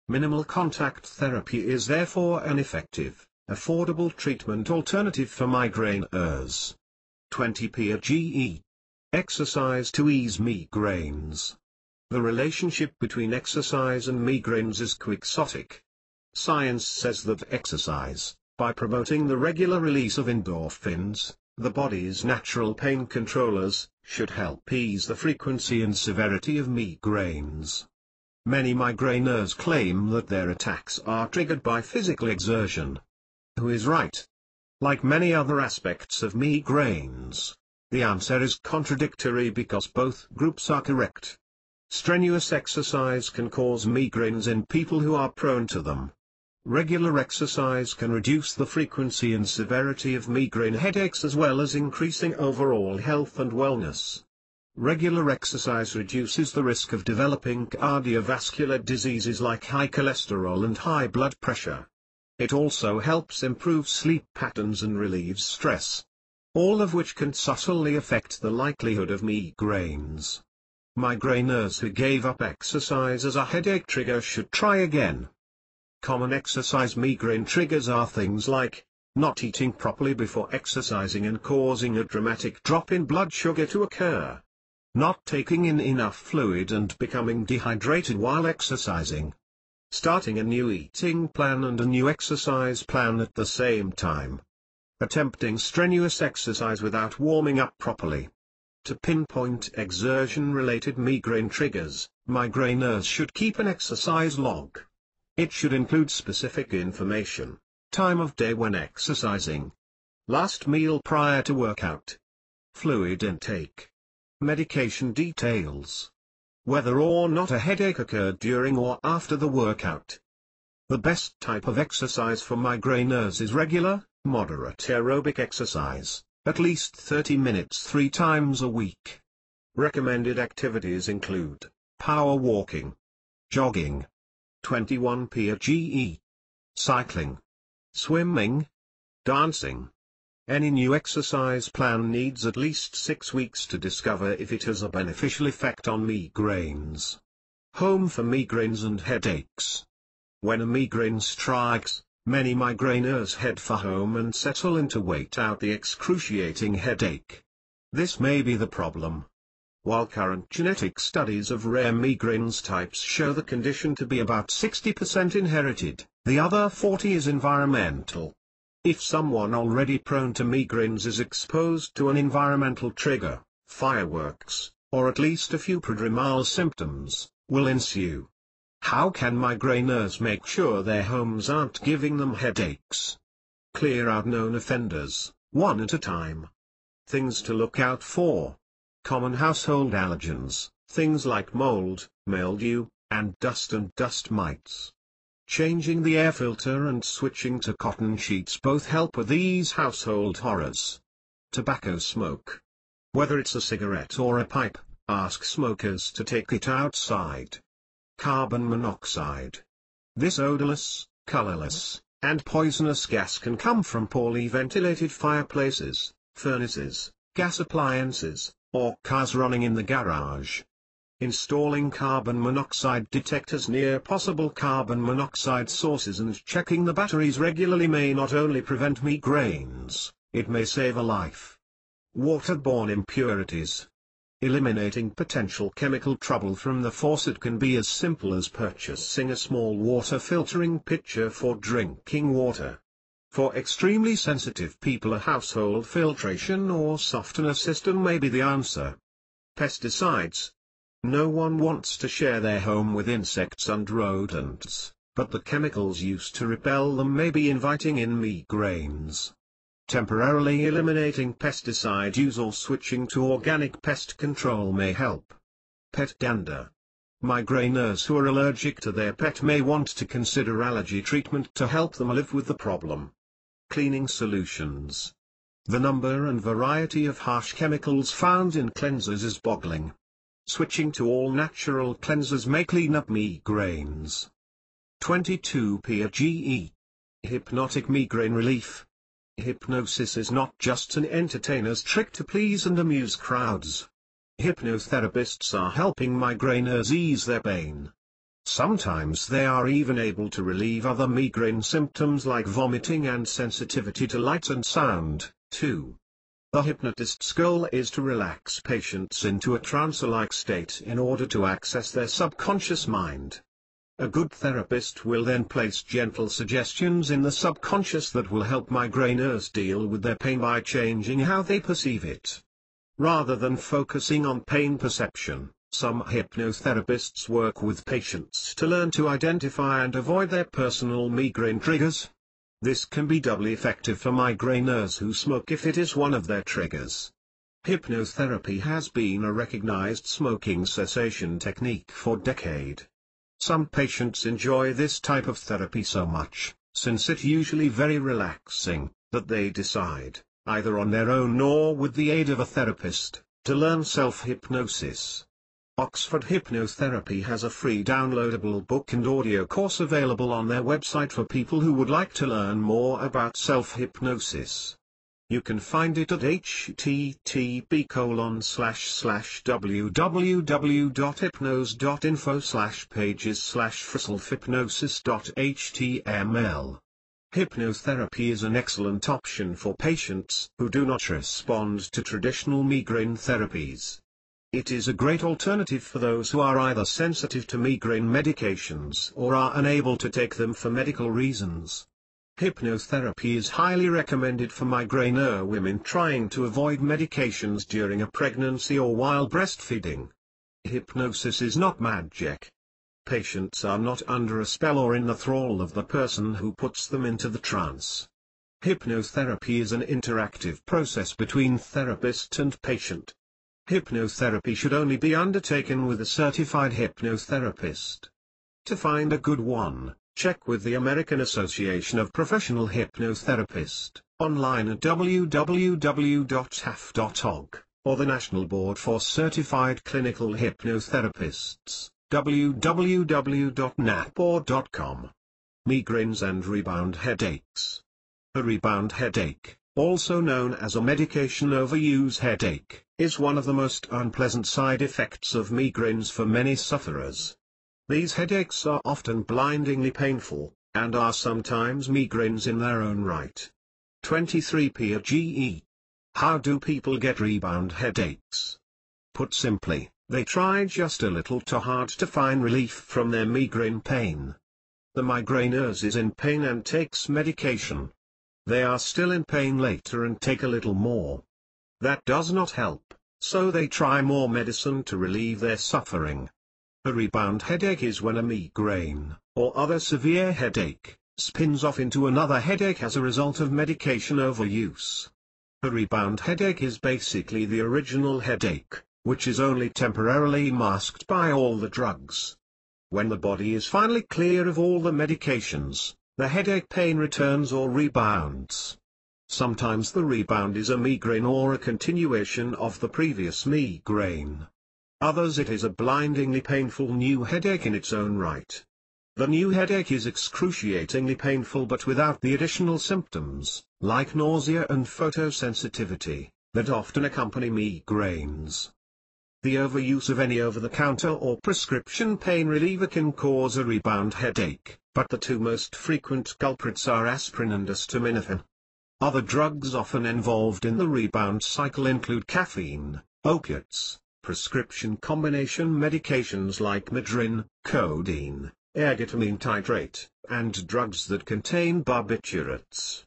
[SPEAKER 1] Minimal contact therapy is therefore an effective, affordable treatment alternative for migraineurs. 20 PRGE. Exercise to ease migraines. The relationship between exercise and migraines is quixotic. Science says that exercise, by promoting the regular release of endorphins, the body's natural pain controllers, should help ease the frequency and severity of migraines. Many migraineurs claim that their attacks are triggered by physical exertion. Who is right? Like many other aspects of migraines, the answer is contradictory because both groups are correct. Strenuous exercise can cause migraines in people who are prone to them. Regular exercise can reduce the frequency and severity of migraine headaches as well as increasing overall health and wellness. Regular exercise reduces the risk of developing cardiovascular diseases like high cholesterol and high blood pressure. It also helps improve sleep patterns and relieves stress, all of which can subtly affect the likelihood of migraines. Migraineurs who gave up exercise as a headache trigger should try again. Common exercise migraine triggers are things like not eating properly before exercising and causing a dramatic drop in blood sugar to occur, not taking in enough fluid and becoming dehydrated while exercising, starting a new eating plan and a new exercise plan at the same time, attempting strenuous exercise without warming up properly. To pinpoint exertion-related migraine triggers, migraineurs should keep an exercise log. It should include specific information: time of day when exercising, last meal prior to workout, fluid intake, medication details, whether or not a headache occurred during or after the workout. The best type of exercise for migraineurs is regular, moderate aerobic exercise, at least 30 minutes 3 times a week. Recommended activities include power walking, jogging, 21 PRGE, cycling, swimming, dancing. Any new exercise plan needs at least 6 weeks to discover if it has a beneficial effect on migraines. Home for migraines and headaches. When a migraine strikes, many migraineurs head for home and settle in to wait out the excruciating headache. This may be the problem. While current genetic studies of rare migraines types show the condition to be about 60% inherited, the other 40% is environmental. If someone already prone to migraines is exposed to an environmental trigger, fireworks, or at least a few prodromal symptoms will ensue. How can migraineurs make sure their homes aren't giving them headaches? Clear out known offenders, one at a time. Things to look out for. Common household allergens, things like mold, mildew, and dust mites. Changing the air filter and switching to cotton sheets both help with these household horrors. Tobacco smoke. Whether it's a cigarette or a pipe, ask smokers to take it outside. Carbon monoxide. This odorless, colorless, and poisonous gas can come from poorly ventilated fireplaces, furnaces, gas appliances, or cars running in the garage. Installing carbon monoxide detectors near possible carbon monoxide sources and checking the batteries regularly may not only prevent migraines, it may save a life. Waterborne impurities. Eliminating potential chemical trouble from the faucet can be as simple as purchasing a small water filtering pitcher for drinking water. For extremely sensitive people, a household filtration or softener system may be the answer. Pesticides. No one wants to share their home with insects and rodents, but the chemicals used to repel them may be inviting in migraines. Temporarily eliminating pesticide use or switching to organic pest control may help. Pet dander. Migraineurs who are allergic to their pet may want to consider allergy treatment to help them live with the problem. Cleaning solutions. The number and variety of harsh chemicals found in cleansers is boggling. Switching to all natural cleansers may clean up migraines. 22 PGE. Hypnotic migraine relief. Hypnosis is not just an entertainer's trick to please and amuse crowds. Hypnotherapists are helping migraineurs ease their pain. Sometimes they are even able to relieve other migraine symptoms like vomiting and sensitivity to light and sound, too. The hypnotist's goal is to relax patients into a trance-like state in order to access their subconscious mind. A good therapist will then place gentle suggestions in the subconscious that will help migraineurs deal with their pain by changing how they perceive it. Rather than focusing on pain perception, some hypnotherapists work with patients to learn to identify and avoid their personal migraine triggers. This can be doubly effective for migraineurs who smoke if it is one of their triggers. Hypnotherapy has been a recognized smoking cessation technique for decades. Some patients enjoy this type of therapy so much, since it's usually very relaxing, that they decide, either on their own or with the aid of a therapist, to learn self-hypnosis. Oxford Hypnotherapy has a free downloadable book and audio course available on their website for people who would like to learn more about self-hypnosis. You can find it at http://www.hypnose.info/pages/for self-hypnosis.html. Hypnotherapy is an excellent option for patients who do not respond to traditional migraine therapies. It is a great alternative for those who are either sensitive to migraine medications or are unable to take them for medical reasons. Hypnotherapy is highly recommended for migraineur women trying to avoid medications during a pregnancy or while breastfeeding. Hypnosis is not magic. Patients are not under a spell or in the thrall of the person who puts them into the trance. Hypnotherapy is an interactive process between therapist and patient. Hypnotherapy should only be undertaken with a certified hypnotherapist. To find a good one, check with the American Association of Professional Hypnotherapists, online at www.haf.org, or the National Board for Certified Clinical Hypnotherapists, www.napor.com. Migraines and rebound headaches. A rebound headache, also known as a medication overuse headache, is one of the most unpleasant side effects of migraines for many sufferers. These headaches are often blindingly painful, and are sometimes migraines in their own right. 23 PGE. How do people get rebound headaches? Put simply, they try just a little too hard to find relief from their migraine pain. The migraineur is in pain and takes medication. They are still in pain later and take a little more. That does not help, so they try more medicine to relieve their suffering. A rebound headache is when a migraine, or other severe headache, spins off into another headache as a result of medication overuse. A rebound headache is basically the original headache, which is only temporarily masked by all the drugs. When the body is finally clear of all the medications, the headache pain returns or rebounds. Sometimes the rebound is a migraine or a continuation of the previous migraine. Others it is a blindingly painful new headache in its own right. The new headache is excruciatingly painful but without the additional symptoms, like nausea and photosensitivity. that often accompany migraines. The overuse of any over-the-counter or prescription pain reliever can cause a rebound headache, but the two most frequent culprits are aspirin and acetaminophen. Other drugs often involved in the rebound cycle include caffeine, opiates, prescription combination medications like Midrin, codeine, ergotamine titrate, and drugs that contain barbiturates.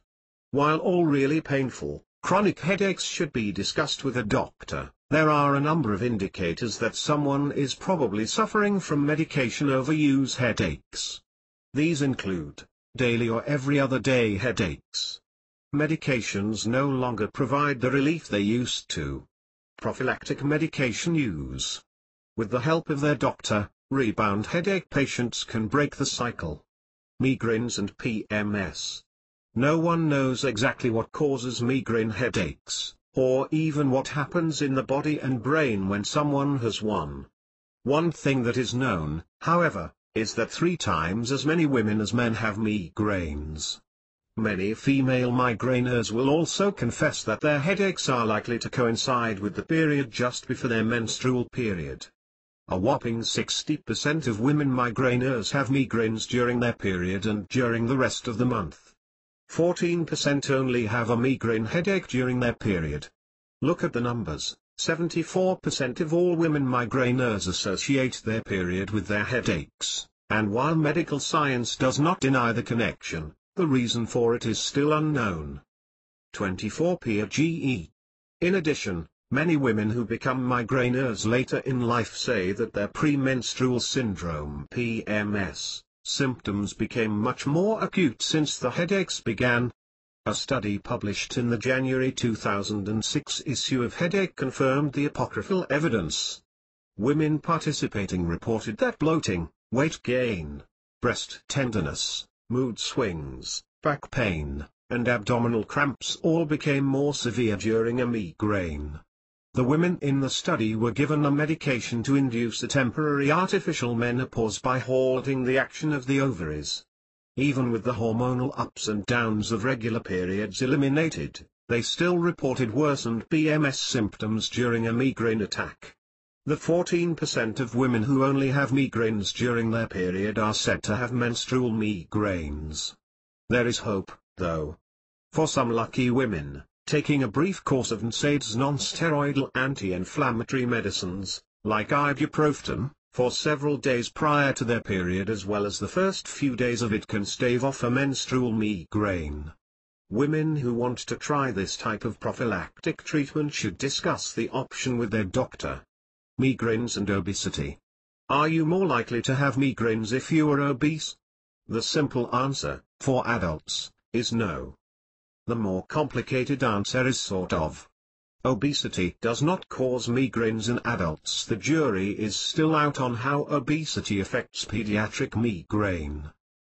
[SPEAKER 1] While all really painful, chronic headaches should be discussed with a doctor. There are a number of indicators that someone is probably suffering from medication overuse headaches. These include daily or every other day headaches. Medications no longer provide the relief they used to. Prophylactic medication use. With the help of their doctor, rebound headache patients can break the cycle. Migraines and PMS. No one knows exactly what causes migraine headaches, or even what happens in the body and brain when someone has one. One thing that is known, however, is that 3 times as many women as men have migraines. Many female migraineurs will also confess that their headaches are likely to coincide with the period just before their menstrual period. A whopping 60% of women migraineurs have migraines during their period and during the rest of the month. 14% only have a migraine headache during their period. Look at the numbers. 74% of all women migraineurs associate their period with their headaches, and while medical science does not deny the connection, the reason for it is still unknown. 24 PGE. In addition, many women who become migraineurs later in life say that their premenstrual syndrome (PMS) symptoms became much more acute since the headaches began. A study published in the January 2006 issue of Headache confirmed the apocryphal evidence. Women participating reported that bloating, weight gain, breast tenderness, mood swings, back pain, and abdominal cramps all became more severe during a migraine. The women in the study were given a medication to induce a temporary artificial menopause by halting the action of the ovaries. Even with the hormonal ups and downs of regular periods eliminated, they still reported worsened PMS symptoms during a migraine attack. The 14% of women who only have migraines during their period are said to have menstrual migraines. There is hope, though. For some lucky women, taking a brief course of NSAIDs non-steroidal anti-inflammatory medicines, like ibuprofen, for several days prior to their period as well as the first few days of it can stave off a menstrual migraine. Women who want to try this type of prophylactic treatment should discuss the option with their doctor. Migraines and obesity. Are you more likely to have migraines if you are obese? The simple answer, for adults, is no. The more complicated answer is sort of. Obesity does not cause migraines in adults. The jury is still out on how obesity affects pediatric migraine.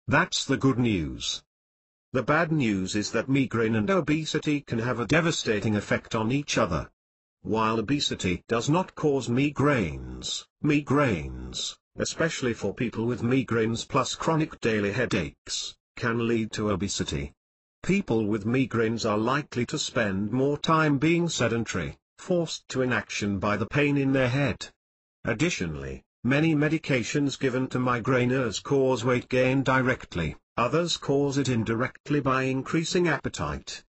[SPEAKER 1] That's the good news. The bad news is that migraine and obesity can have a devastating effect on each other. While obesity does not cause migraines, especially for people with migraines plus chronic daily headaches, can lead to obesity. People with migraines are likely to spend more time being sedentary, forced to inaction by the pain in their head. Additionally, many medications given to migraineurs cause weight gain directly, others cause it indirectly by increasing appetite.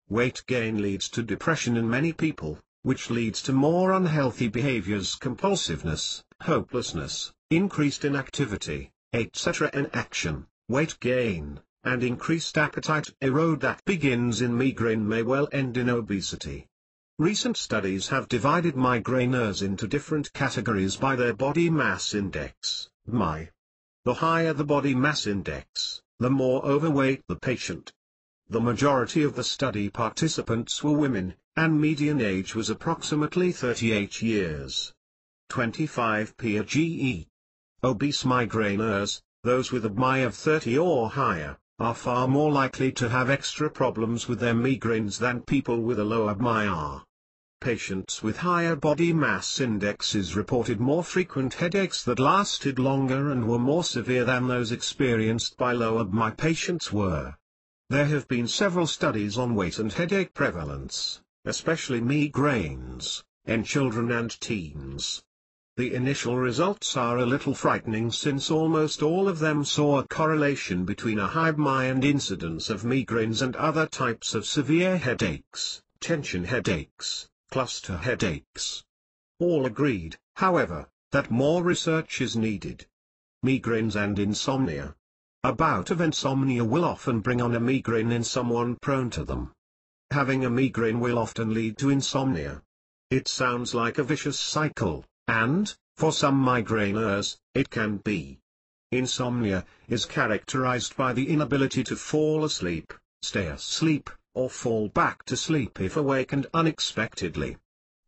[SPEAKER 1] Weight gain leads to depression in many people, which leads to more unhealthy behaviors: compulsiveness, hopelessness, increased inactivity, etc. Inaction, weight gain, and increased appetite erode that begins in migraine may well end in obesity. Recent studies have divided migraineurs into different categories by their body mass index, BMI. The higher the body mass index, the more overweight the patient. The majority of the study participants were women, and median age was approximately 38 years. 25 PGE. Obese migraineurs, those with a BMI of 30 or higher, are far more likely to have extra problems with their migraines than people with a lower BMI are. Patients with higher body mass indexes reported more frequent headaches that lasted longer and were more severe than those experienced by lower BMI patients were. There have been several studies on weight and headache prevalence, especially migraines, in children and teens. The initial results are a little frightening since almost all of them saw a correlation between a high MI and incidence of migraines and other types of severe headaches, tension headaches, cluster headaches. All agreed, however, that more research is needed. Migraines and insomnia. A bout of insomnia will often bring on a migraine in someone prone to them. Having a migraine will often lead to insomnia. It sounds like a vicious cycle, and, for some migraineurs, it can be. Insomnia is characterized by the inability to fall asleep, stay asleep, or fall back to sleep if awakened unexpectedly.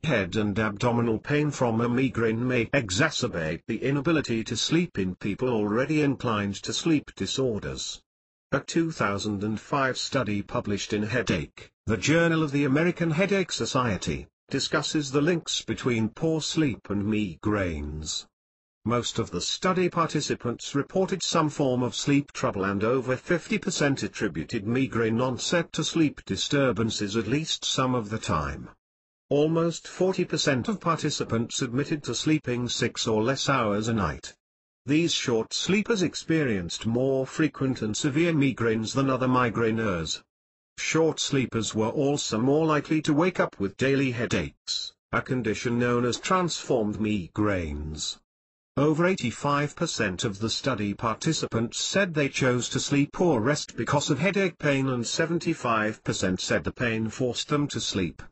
[SPEAKER 1] Head and abdominal pain from a migraine may exacerbate the inability to sleep in people already inclined to sleep disorders. A 2005 study published in Headache, the Journal of the American Headache Society, discusses the links between poor sleep and migraines. Most of the study participants reported some form of sleep trouble and over 50% attributed migraine onset to sleep disturbances at least some of the time. Almost 40% of participants admitted to sleeping 6 or less hours a night. These short sleepers experienced more frequent and severe migraines than other migraineurs. Short sleepers were also more likely to wake up with daily headaches, a condition known as transformed migraines. Over 85% of the study participants said they chose to sleep or rest because of headache pain, and 75% said the pain forced them to sleep.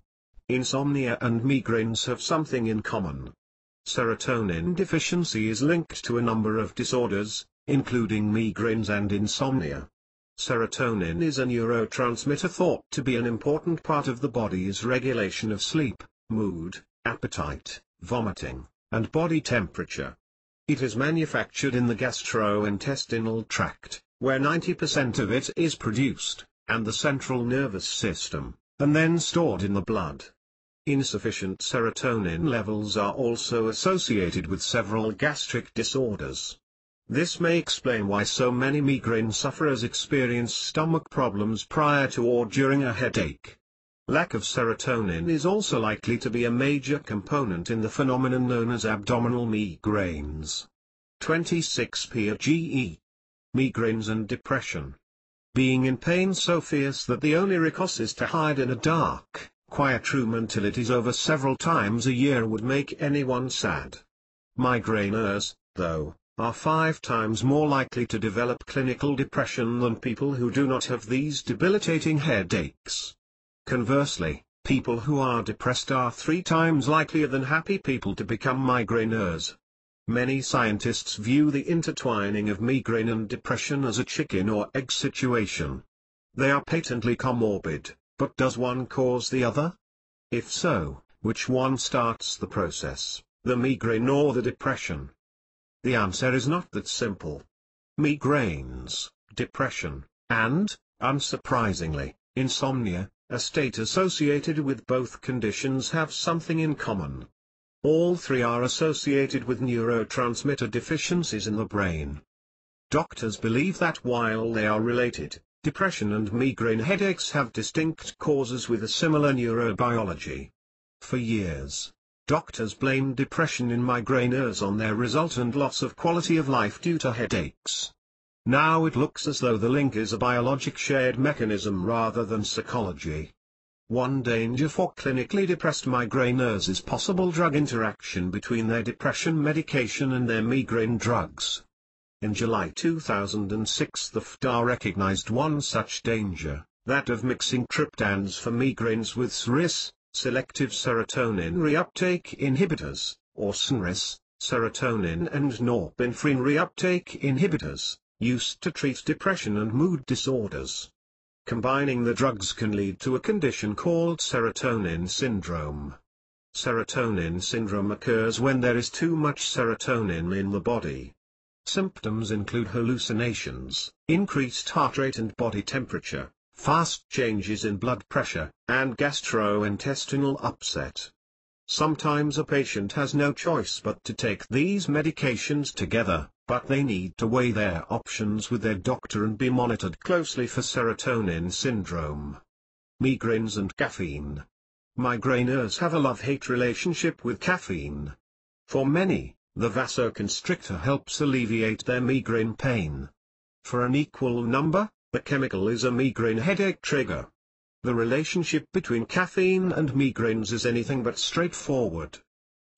[SPEAKER 1] Insomnia and migraines have something in common. Serotonin deficiency is linked to a number of disorders, including migraines and insomnia. Serotonin is a neurotransmitter thought to be an important part of the body's regulation of sleep, mood, appetite, vomiting, and body temperature. It is manufactured in the gastrointestinal tract, where 90% of it is produced, and the central nervous system, and then stored in the blood. Insufficient serotonin levels are also associated with several gastric disorders. This may explain why so many migraine sufferers experience stomach problems prior to or during a headache. Lack of serotonin is also likely to be a major component in the phenomenon known as abdominal migraines. 26 PGE. Migraines and depression. Being in pain so fierce that the only recourse is to hide in a dark, quiet room until it is over several times a year would make anyone sad. Migraineurs, though, are 5 times more likely to develop clinical depression than people who do not have these debilitating headaches. Conversely, people who are depressed are 3 times likelier than happy people to become migraineurs. Many scientists view the intertwining of migraine and depression as a chicken or egg situation. They are patently comorbid, but does one cause the other? If so, which one starts the process, the migraine or the depression? The answer is not that simple. Migraines, depression, and, unsurprisingly, insomnia, a state associated with both conditions, have something in common. All 3 are associated with neurotransmitter deficiencies in the brain. Doctors believe that while they are related, depression and migraine headaches have distinct causes with a similar neurobiology. For years, doctors blamed depression in migraineurs on their resultant loss of quality of life due to headaches. Now it looks as though the link is a biologic shared mechanism rather than psychology. One danger for clinically depressed migraineurs is possible drug interaction between their depression medication and their migraine drugs. In July 2006, the FDA recognized one such danger, that of mixing triptans for migraines with SRIs, selective serotonin reuptake inhibitors, or SNRIs, serotonin and norepinephrine reuptake inhibitors, used to treat depression and mood disorders. Combining the drugs can lead to a condition called serotonin syndrome. Serotonin syndrome occurs when there is too much serotonin in the body. Symptoms include hallucinations, increased heart rate and body temperature, fast changes in blood pressure, and gastrointestinal upset. Sometimes a patient has no choice but to take these medications together, but they need to weigh their options with their doctor and be monitored closely for serotonin syndrome. Migraines and caffeine. Migraineurs have a love-hate relationship with caffeine. For many, the vasoconstrictor helps alleviate their migraine pain. For an equal number, the chemical is a migraine headache trigger. The relationship between caffeine and migraines is anything but straightforward.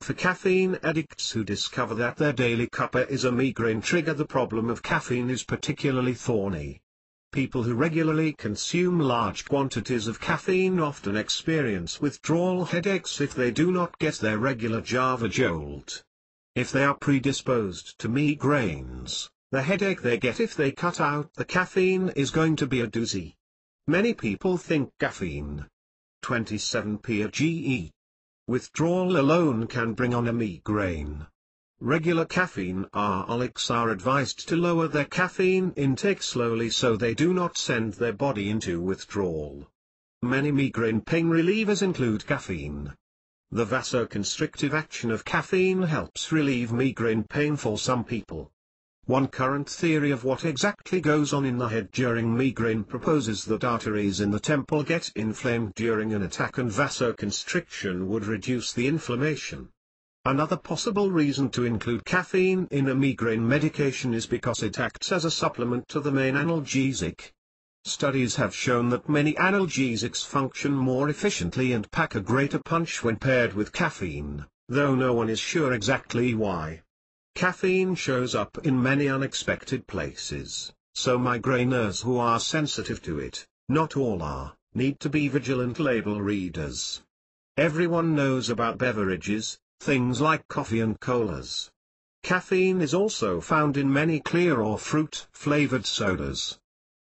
[SPEAKER 1] For caffeine addicts who discover that their daily cuppa is a migraine trigger, the problem of caffeine is particularly thorny. People who regularly consume large quantities of caffeine often experience withdrawal headaches if they do not get their regular Java jolt. If they are predisposed to migraines, the headache they get if they cut out the caffeine is going to be a doozy. Many people think caffeine 27 PGE withdrawal alone can bring on a migraine. Regular caffeine alcoholics are advised to lower their caffeine intake slowly so they do not send their body into withdrawal. Many migraine pain relievers include caffeine. The vasoconstrictive action of caffeine helps relieve migraine pain for some people. One current theory of what exactly goes on in the head during migraine proposes that arteries in the temple get inflamed during an attack and vasoconstriction would reduce the inflammation. Another possible reason to include caffeine in a migraine medication is because it acts as a supplement to the main analgesic. Studies have shown that many analgesics function more efficiently and pack a greater punch when paired with caffeine, though no one is sure exactly why. Caffeine shows up in many unexpected places, so migraineurs who are sensitive to it, not all are, need to be vigilant label readers. Everyone knows about beverages, things like coffee and colas. Caffeine is also found in many clear or fruit-flavored sodas.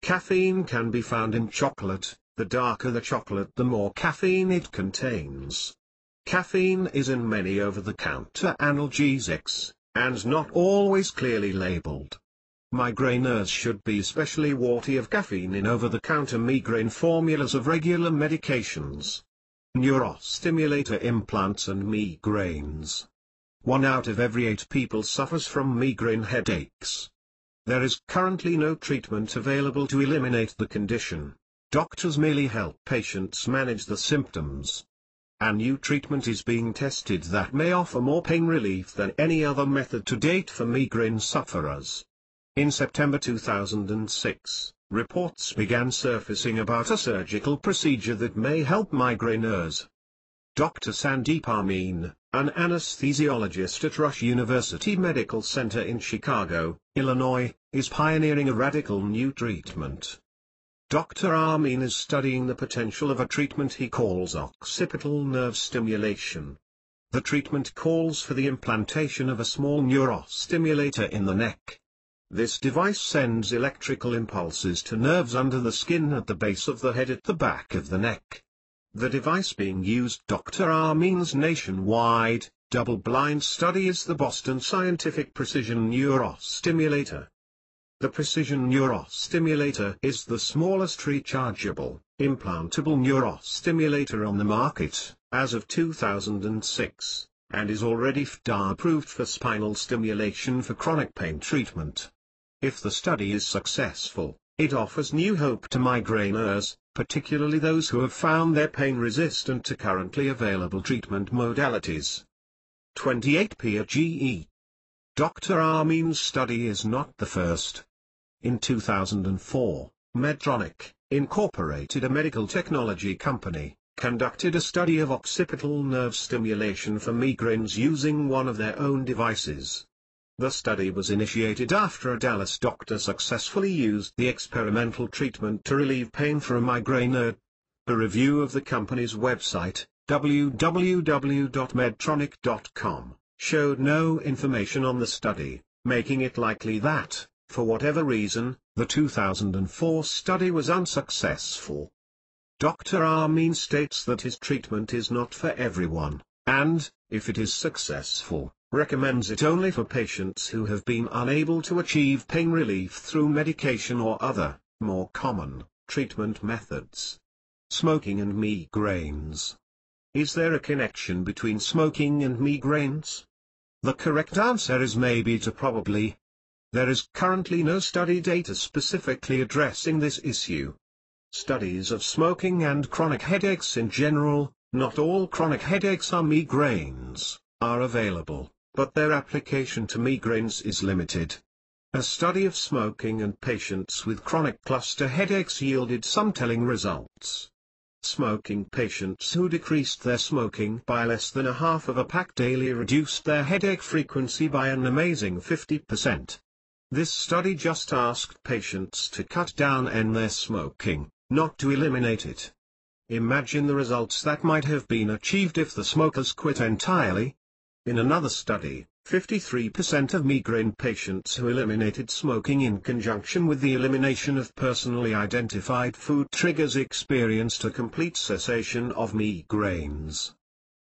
[SPEAKER 1] Caffeine can be found in chocolate. The darker the chocolate, the more caffeine it contains. Caffeine is in many over-the-counter analgesics, and not always clearly labeled. Migraineurs should be especially wary of caffeine in over-the-counter migraine formulas of regular medications. Neurostimulator implants and migraines. 1 out of every 8 people suffers from migraine headaches. There is currently no treatment available to eliminate the condition. Doctors merely help patients manage the symptoms. A new treatment is being tested that may offer more pain relief than any other method to date for migraine sufferers. In September 2006, reports began surfacing about a surgical procedure that may help migraineurs. Dr. Sandeep Amin, an anesthesiologist at Rush University Medical Center in Chicago, Illinois, is pioneering a radical new treatment. Dr. Amin is studying the potential of a treatment he calls occipital nerve stimulation. The treatment calls for the implantation of a small neurostimulator in the neck. This device sends electrical impulses to nerves under the skin at the base of the head at the back of the neck. The device being used, Dr. Amin's nationwide, double-blind study, is the Boston Scientific Precision Neurostimulator. The Precision Neurostimulator is the smallest rechargeable, implantable neurostimulator on the market, as of 2006, and is already FDA-approved for spinal stimulation for chronic pain treatment. If the study is successful, it offers new hope to migraineurs, particularly those who have found their pain resistant to currently available treatment modalities. 28 PGE. Dr. Amin's study is not the first. In 2004, Medtronic, Incorporated, a medical technology company, conducted a study of occipital nerve stimulation for migraines using one of their own devices. The study was initiated after a Dallas doctor successfully used the experimental treatment to relieve pain for a migraineur. A review of the company's website, www.medtronic.com, showed no information on the study, making it likely that, for whatever reason, the 2004 study was unsuccessful. Dr. Amin states that his treatment is not for everyone, and, if it is successful, recommends it only for patients who have been unable to achieve pain relief through medication or other, more common, treatment methods. Smoking and migraines. Is there a connection between smoking and migraines? The correct answer is maybe to probably. There is currently no study data specifically addressing this issue. Studies of smoking and chronic headaches in general, Not all chronic headaches are migraines, are available, but their application to migraines is limited. A study of smoking and patients with chronic cluster headaches yielded some telling results. Smoking patients who decreased their smoking by less than a half of a pack daily reduced their headache frequency by an amazing 50%. This study just asked patients to cut down on their smoking, not to eliminate it. Imagine the results that might have been achieved if the smokers quit entirely. In another study, 53% of migraine patients who eliminated smoking in conjunction with the elimination of personally identified food triggers experienced a complete cessation of migraines.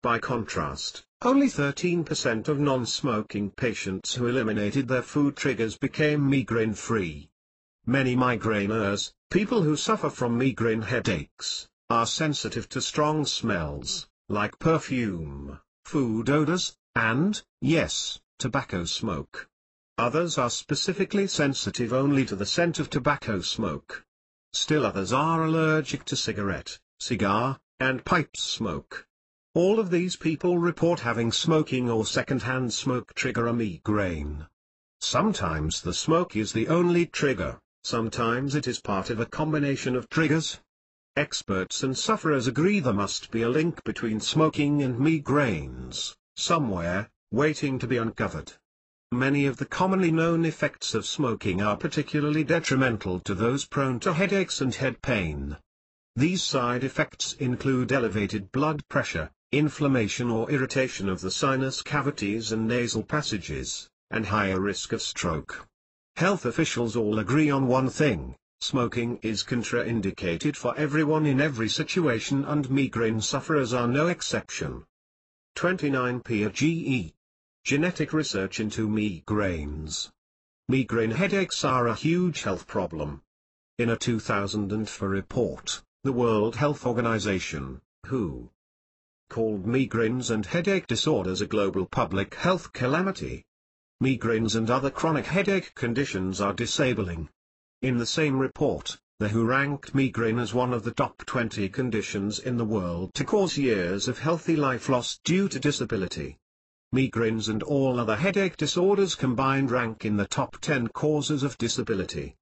[SPEAKER 1] By contrast, only 13% of non-smoking patients who eliminated their food triggers became migraine-free. Many migraineurs, people who suffer from migraine headaches, are sensitive to strong smells, like perfume, food odors, and, yes, tobacco smoke. Others are specifically sensitive only to the scent of tobacco smoke. Still others are allergic to cigarette, cigar, and pipe smoke. All of these people report having smoking or secondhand smoke trigger a migraine. Sometimes the smoke is the only trigger, sometimes it is part of a combination of triggers. Experts and sufferers agree there must be a link between smoking and migraines, somewhere, waiting to be uncovered. Many of the commonly known effects of smoking are particularly detrimental to those prone to headaches and head pain. These side effects include elevated blood pressure, inflammation or irritation of the sinus cavities and nasal passages, and higher risk of stroke. Health officials all agree on one thing: smoking is contraindicated for everyone in every situation, and migraine sufferers are no exception. 29 PRGE. Genetic research into migraines. Migraine headaches are a huge health problem. In a 2004 report, the World Health Organization, WHO, called migraines and headache disorders a global public health calamity. Migraines and other chronic headache conditions are disabling. In the same report, the WHO ranked migraine as one of the top 20 conditions in the world to cause years of healthy life lost due to disability. Migraines and all other headache disorders combined rank in the top 10 causes of disability.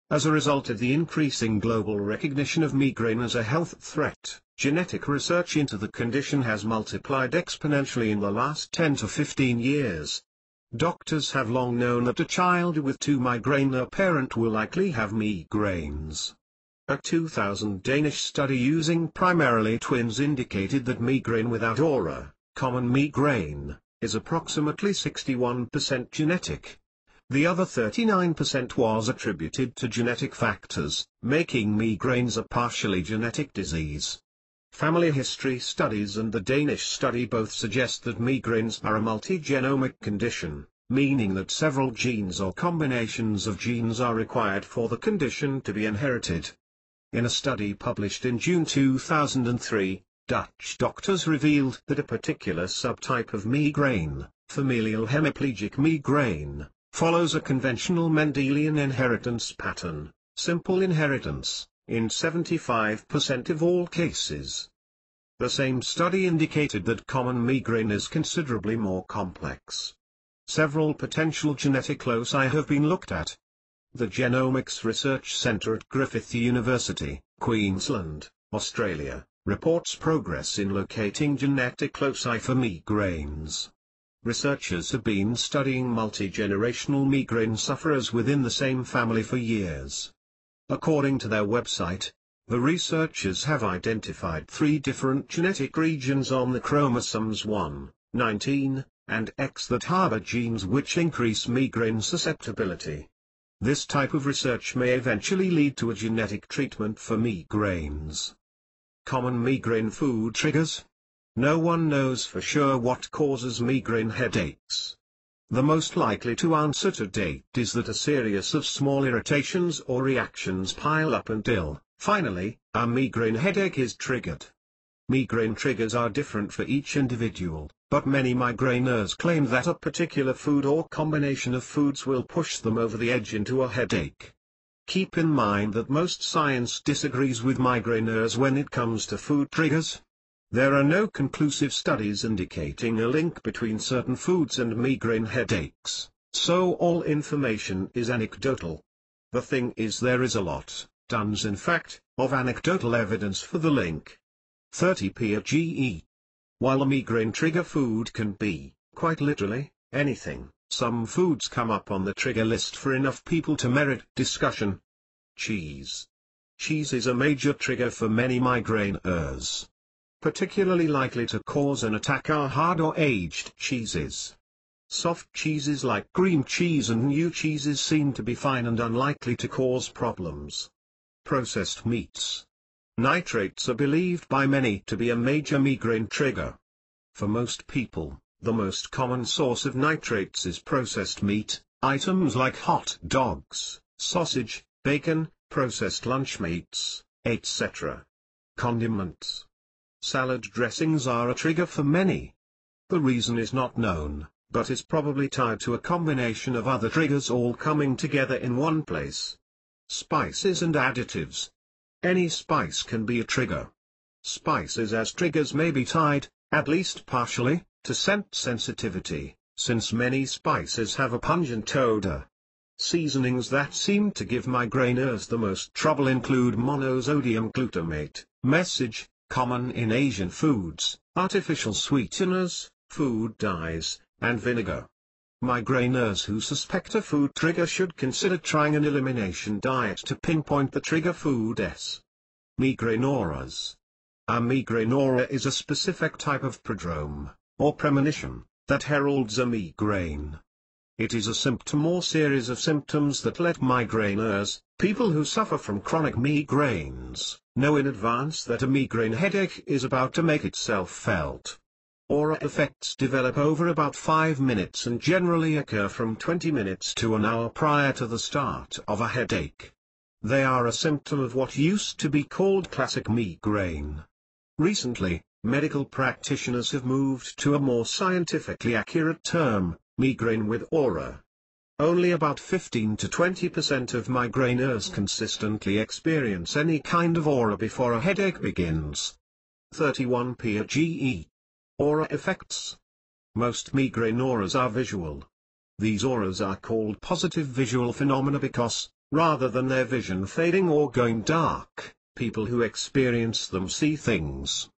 [SPEAKER 1] As a result of the increasing global recognition of migraine as a health threat, genetic research into the condition has multiplied exponentially in the last 10 to 15 years. Doctors have long known that a child with two migraine a parent will likely have migraines. A 2000 Danish study using primarily twins indicated that migraine without aura, common migraine, is approximately 61% genetic. The other 39% was attributed to genetic factors, making migraines a partially genetic disease. Family history studies and the Danish study both suggest that migraines are a multi-genomic condition, meaning that several genes or combinations of genes are required for the condition to be inherited. In a study published in June 2003, Dutch doctors revealed that a particular subtype of migraine, familial hemiplegic migraine, follows a conventional Mendelian inheritance pattern, simple inheritance, in 75% of all cases. The same study indicated that common migraine is considerably more complex. Several potential genetic loci have been looked at. The Genomics Research Centre at Griffith University, Queensland, Australia, reports progress in locating genetic loci for migraines. Researchers have been studying multi-generational migraine sufferers within the same family for years. According to their website, the researchers have identified 3 different genetic regions on the chromosomes 1, 19, and X that harbor genes which increase migraine susceptibility. This type of research may eventually lead to a genetic treatment for migraines. Common migraine food triggers? No one knows for sure what causes migraine headaches. The most likely to answer to date is that a series of small irritations or reactions pile up until, finally, a migraine headache is triggered. Migraine triggers are different for each individual, but many migraineurs claim that a particular food or combination of foods will push them over the edge into a headache. Keep in mind that most science disagrees with migraineurs when it comes to food triggers. There are no conclusive studies indicating a link between certain foods and migraine headaches, so all information is anecdotal. The thing is, there is a lot, tons in fact, of anecdotal evidence for the link. 30 PRGE. While a migraine trigger food can be, quite literally, anything, some foods come up on the trigger list for enough people to merit discussion. Cheese. Cheese is a major trigger for many migraineurs. Particularly likely to cause an attack are hard or aged cheeses. Soft cheeses like cream cheese and new cheeses seem to be fine and unlikely to cause problems. Processed meats. Nitrates are believed by many to be a major migraine trigger. For most people, the most common source of nitrates is processed meat, items like hot dogs, sausage, bacon, processed lunch meats, etc. Condiments. Salad dressings are a trigger for many. The reason is not known, but is probably tied to a combination of other triggers all coming together in one place. Spices and additives. Any spice can be a trigger. Spices as triggers may be tied, at least partially, to scent sensitivity, since many spices have a pungent odor. Seasonings that seem to give migraineurs the most trouble include monosodium glutamate, message, common in Asian foods, artificial sweeteners, food dyes, and vinegar. Migraineurs who suspect a food trigger should consider trying an elimination diet to pinpoint the trigger food. Migraine auras. A migraine aura is a specific type of prodrome, or premonition, that heralds a migraine. It is a symptom or series of symptoms that let migraineurs, people who suffer from chronic migraines, know in advance that a migraine headache is about to make itself felt. Aura effects develop over about 5 minutes and generally occur from 20 minutes to an hour prior to the start of a headache. They are a symptom of what used to be called classic migraine. Recently, medical practitioners have moved to a more scientifically accurate term, migraine with aura. Only about 15 to 20% of migraineurs consistently experience any kind of aura before a headache begins. 31 PRGE. Aura effects. Most migraine auras are visual. These auras are called positive visual phenomena because, rather than their vision fading or going dark, people who experience them see things.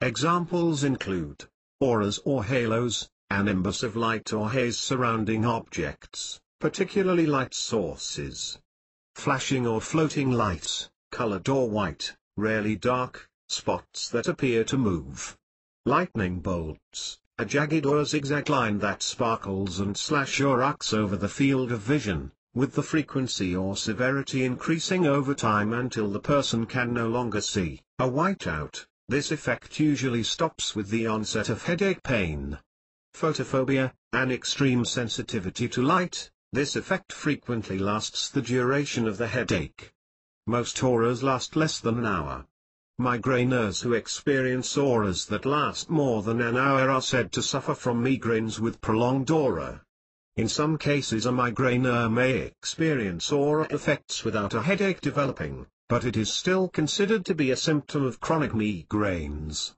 [SPEAKER 1] Examples include auras or halos, a nimbus of light or haze surrounding objects, particularly light sources. Flashing or floating lights, colored or white, rarely dark, spots that appear to move. Lightning bolts, a jagged or zigzag line that sparkles and slashes or arcs over the field of vision, with the frequency or severity increasing over time until the person can no longer see. A whiteout, this effect usually stops with the onset of headache pain. Photophobia, an extreme sensitivity to light, this effect frequently lasts the duration of the headache. Most auras last less than an hour. Migraineurs who experience auras that last more than an hour are said to suffer from migraines with prolonged aura. In some cases a migraineur may experience aura effects without a headache developing, but it is still considered to be a symptom of chronic migraines.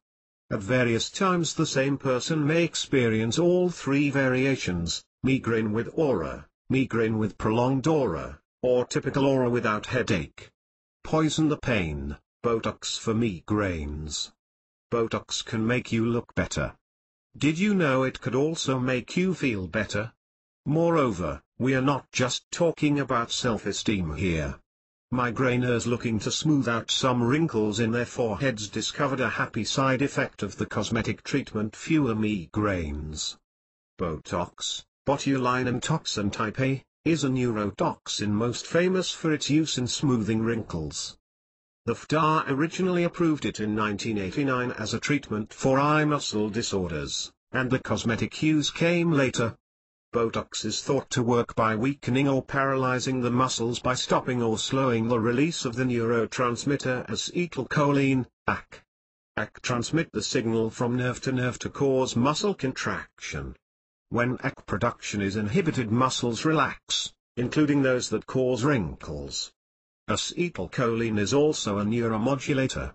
[SPEAKER 1] At various times the same person may experience all three variations, migraine with aura, migraine with prolonged aura, or typical aura without headache. Poison the pain, Botox for migraines. Botox can make you look better. Did you know it could also make you feel better? Moreover, we are not just talking about self-esteem here. Migraineurs looking to smooth out some wrinkles in their foreheads discovered a happy side effect of the cosmetic treatment: fewer migraines. Botox, botulinum toxin type A, is a neurotoxin most famous for its use in smoothing wrinkles. The FDA originally approved it in 1989 as a treatment for eye muscle disorders, and the cosmetic use came later. Botox is thought to work by weakening or paralyzing the muscles by stopping or slowing the release of the neurotransmitter acetylcholine, AC. AC transmit the signal from nerve to cause muscle contraction. When AC production is inhibited, muscles relax, including those that cause wrinkles. Acetylcholine is also a neuromodulator.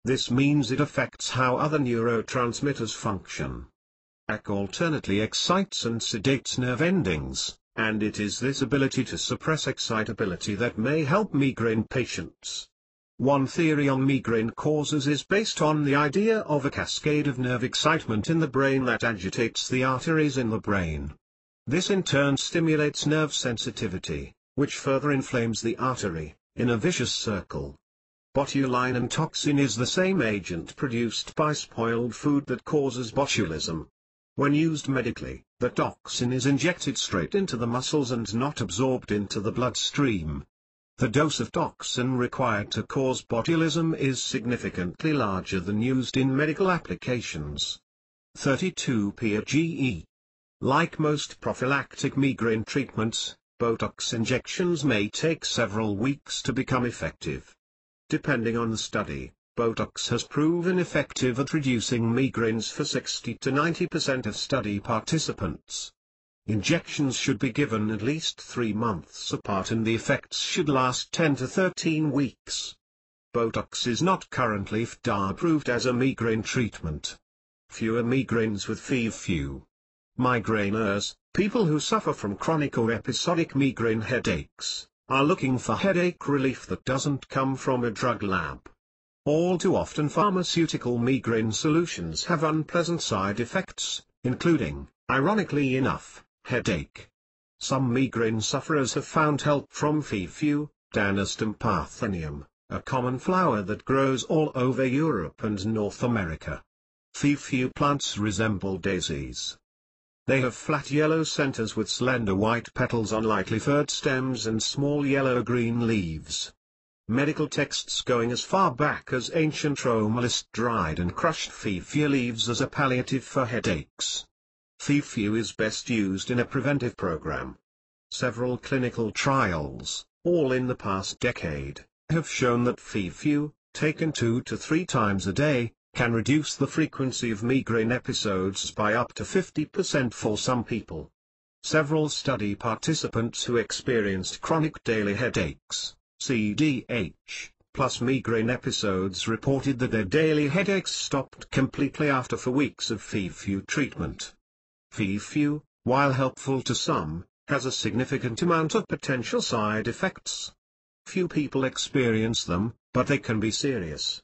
[SPEAKER 1] This means it affects how other neurotransmitters function. ACK alternately excites and sedates nerve endings, and it is this ability to suppress excitability that may help migraine patients. One theory on migraine causes is based on the idea of a cascade of nerve excitement in the brain that agitates the arteries in the brain. This in turn stimulates nerve sensitivity, which further inflames the artery, in a vicious circle. Botulinum toxin is the same agent produced by spoiled food that causes botulism. When used medically, the toxin is injected straight into the muscles and not absorbed into the bloodstream. The dose of toxin required to cause botulism is significantly larger than used in medical applications. 32 PGE. Like most prophylactic migraine treatments, Botox injections may take several weeks to become effective. Depending on the study, Botox has proven effective at reducing migraines for 60 to 90% of study participants. Injections should be given at least 3 months apart and the effects should last 10 to 13 weeks. Botox is not currently FDA approved as a migraine treatment. Fewer migraines with few. Migraineurs, people who suffer from chronic or episodic migraine headaches, are looking for headache relief that doesn't come from a drug lab. All too often pharmaceutical migraine solutions have unpleasant side effects, including, ironically enough, headache. Some migraine sufferers have found help from few, Danastum parthenium, a common flower that grows all over Europe and North America. Few plants resemble daisies. They have flat yellow centers with slender white petals on lightly furred stems and small yellow-green leaves. Medical texts going as far back as ancient Rome list dried and crushed few leaves as a palliative for headaches. Few is best used in a preventive program. Several clinical trials, all in the past decade, have shown that few, taken 2 to 3 times a day, can reduce the frequency of migraine episodes by up to 50% for some people. Several study participants who experienced chronic daily headaches, CDH, plus migraine episodes reported that their daily headaches stopped completely after 4 weeks of few treatment. Few, while helpful to some, has a significant amount of potential side effects. Few people experience them, but they can be serious.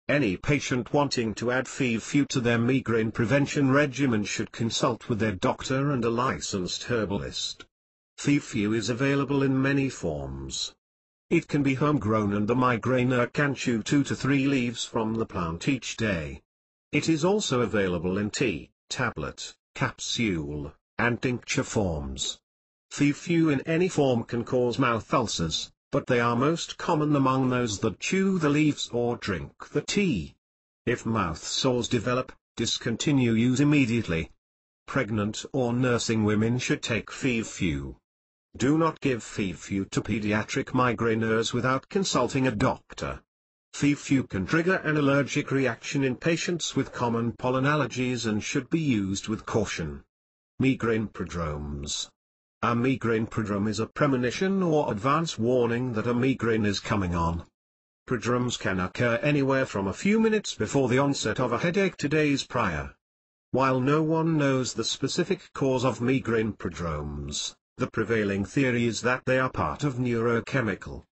[SPEAKER 1] Any patient wanting to add few to their migraine prevention regimen should consult with their doctor and a licensed herbalist. Few is available in many forms. It can be homegrown and the migrainer can chew 2 to 3 leaves from the plant each day. It is also available in tea, tablet, capsule, and tincture forms. Few in any form can cause mouth ulcers, but they are most common among those that chew the leaves or drink the tea. If mouth sores develop, discontinue use immediately. Pregnant or nursing women should take few. Do not give few to pediatric migraineurs without consulting a doctor. Few can trigger an allergic reaction in patients with common pollen allergies and should be used with caution. Migraine prodromes. A migraine prodrome is a premonition or advance warning that a migraine is coming on. Prodromes can occur anywhere from a few minutes before the onset of a headache to days prior. While no one knows the specific cause of migraine prodromes, the prevailing theory is that they are part of neurochemical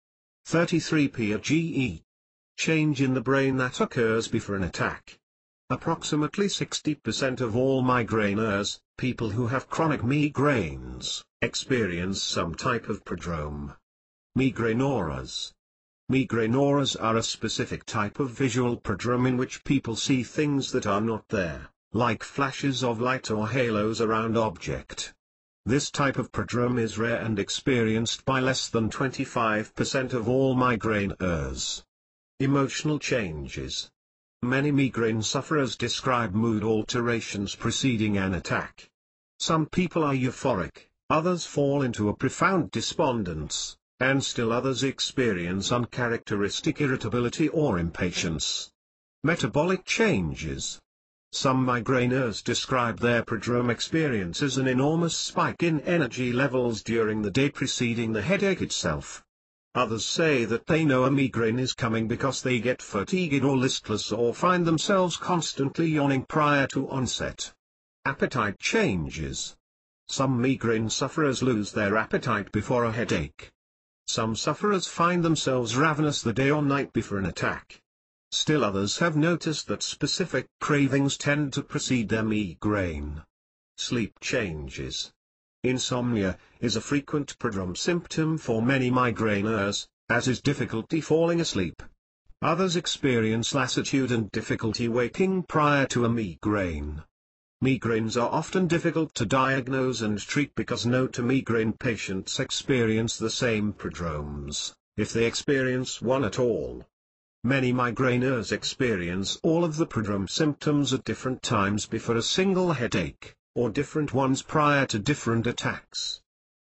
[SPEAKER 1] 33 PGE change in the brain that occurs before an attack. Approximately 60% of all migraineurs, people who have chronic migraines, experience some type of prodrome. Migraine auras. Migraine auras are a specific type of visual prodrome in which people see things that are not there, like flashes of light or halos around object. This type of prodrome is rare and experienced by less than 25% of all migraineurs. Emotional changes. Many migraine sufferers describe mood alterations preceding an attack. Some people are euphoric, others fall into a profound despondence, and still others experience uncharacteristic irritability or impatience. Metabolic changes. Some migraineurs describe their prodrome experience as an enormous spike in energy levels during the day preceding the headache itself. Others say that they know a migraine is coming because they get fatigued or listless or find themselves constantly yawning prior to onset. Appetite changes. Some migraine sufferers lose their appetite before a headache. Some sufferers find themselves ravenous the day or night before an attack. Still others have noticed that specific cravings tend to precede their migraine. Sleep changes. Insomnia is a frequent prodrome symptom for many migraineurs, as is difficulty falling asleep. Others experience lassitude and difficulty waking prior to a migraine. Migraines are often difficult to diagnose and treat because no two migraine patients experience the same prodromes, if they experience one at all. Many migraineurs experience all of the prodrome symptoms at different times before a single headache, or different ones prior to different attacks.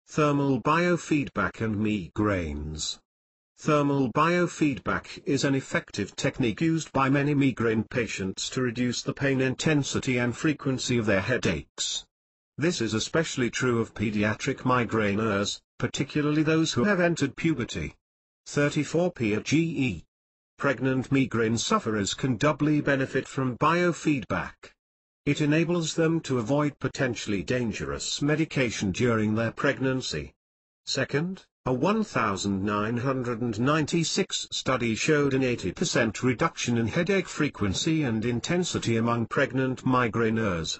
[SPEAKER 1] Thermal biofeedback and migraines. Thermal biofeedback is an effective technique used by many migraine patients to reduce the pain intensity and frequency of their headaches. This is especially true of pediatric migraineurs, particularly those who have entered puberty. 34 PGE. Pregnant migraine sufferers can doubly benefit from biofeedback. It enables them to avoid potentially dangerous medication during their pregnancy. Second, a 1996 study showed an 80% reduction in headache frequency and intensity among pregnant migraineurs.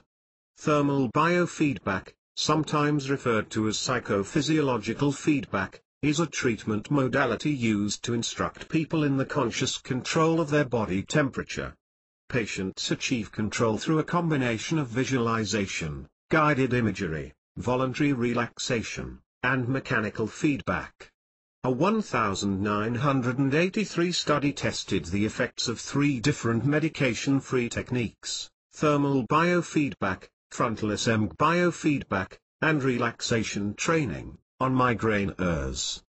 [SPEAKER 1] Thermal biofeedback, sometimes referred to as psychophysiological feedback, is a treatment modality used to instruct people in the conscious control of their body temperature. Patients achieve control through a combination of visualization, guided imagery, voluntary relaxation, and mechanical feedback. A 1983 study tested the effects of 3 different medication-free techniques: thermal biofeedback, frontal EMG biofeedback, and relaxation training, on migraineurs.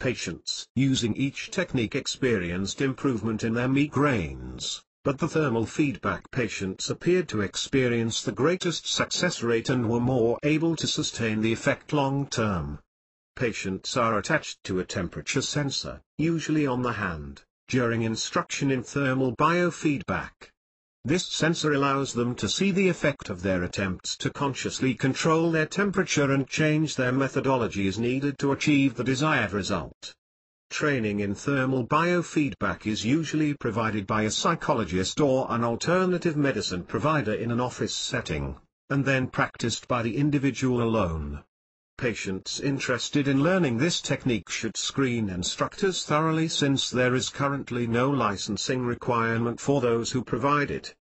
[SPEAKER 1] Patients using each technique experienced improvement in their migraines, but the thermal feedback patients appeared to experience the greatest success rate and were more able to sustain the effect long term. Patients are attached to a temperature sensor, usually on the hand, during instruction in thermal biofeedback. This sensor allows them to see the effect of their attempts to consciously control their temperature and change their methodology as needed to achieve the desired result. Training in thermal biofeedback is usually provided by a psychologist or an alternative medicine provider in an office setting, and then practiced by the individual alone. Patients interested in learning this technique should screen instructors thoroughly, since there is currently no licensing requirement for those who provide it.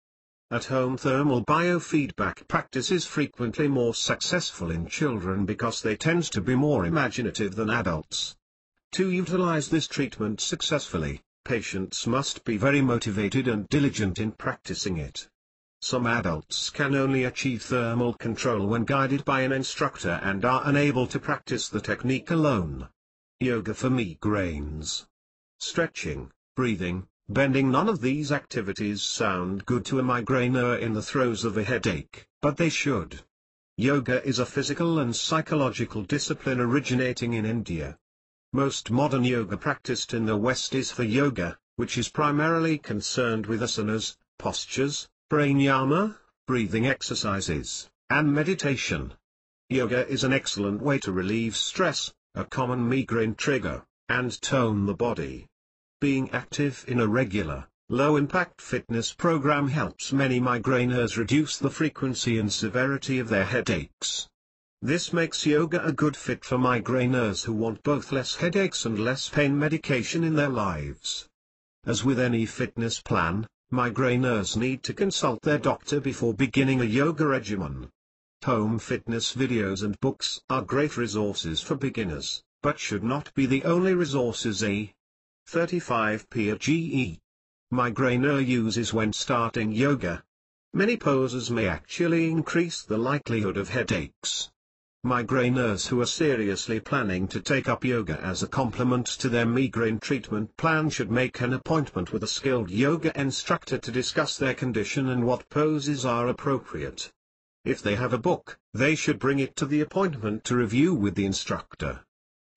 [SPEAKER 1] At-home thermal biofeedback practice is frequently more successful in children because they tend to be more imaginative than adults. To utilize this treatment successfully, patients must be very motivated and diligent in practicing it. Some adults can only achieve thermal control when guided by an instructor and are unable to practice the technique alone. Yoga for migraines. Stretching, breathing, bending. None of these activities sound good to a migraineur in the throes of a headache, but they should. Yoga is a physical and psychological discipline originating in India. Most modern yoga practiced in the West is Hatha yoga, which is primarily concerned with asanas, postures, pranayama, breathing exercises, and meditation. Yoga is an excellent way to relieve stress, a common migraine trigger, and tone the body. Being active in a regular, low-impact fitness program helps many migraineurs reduce the frequency and severity of their headaches. This makes yoga a good fit for migraineurs who want both less headaches and less pain medication in their lives. As with any fitness plan, migraineurs need to consult their doctor before beginning a yoga regimen. Home fitness videos and books are great resources for beginners, but should not be the only resources. 35 PGE. Migraineur uses when starting yoga. Many poses may actually increase the likelihood of headaches. Migraineurs who are seriously planning to take up yoga as a complement to their migraine treatment plan should make an appointment with a skilled yoga instructor to discuss their condition and what poses are appropriate. If they have a book, they should bring it to the appointment to review with the instructor.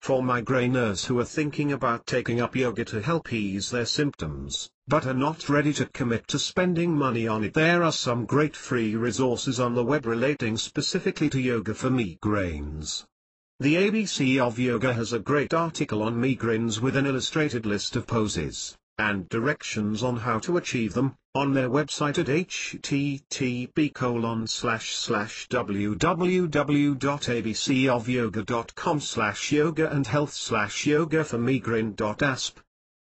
[SPEAKER 1] For migraineurs who are thinking about taking up yoga to help ease their symptoms, but are not ready to commit to spending money on it, there are some great free resources on the web relating specifically to yoga for migraines. The ABC of Yoga has a great article on migraines with an illustrated list of poses and directions on how to achieve them, on their website at http://www.abcofyoga.com/yoga-and-health/yoga for migraine.asp.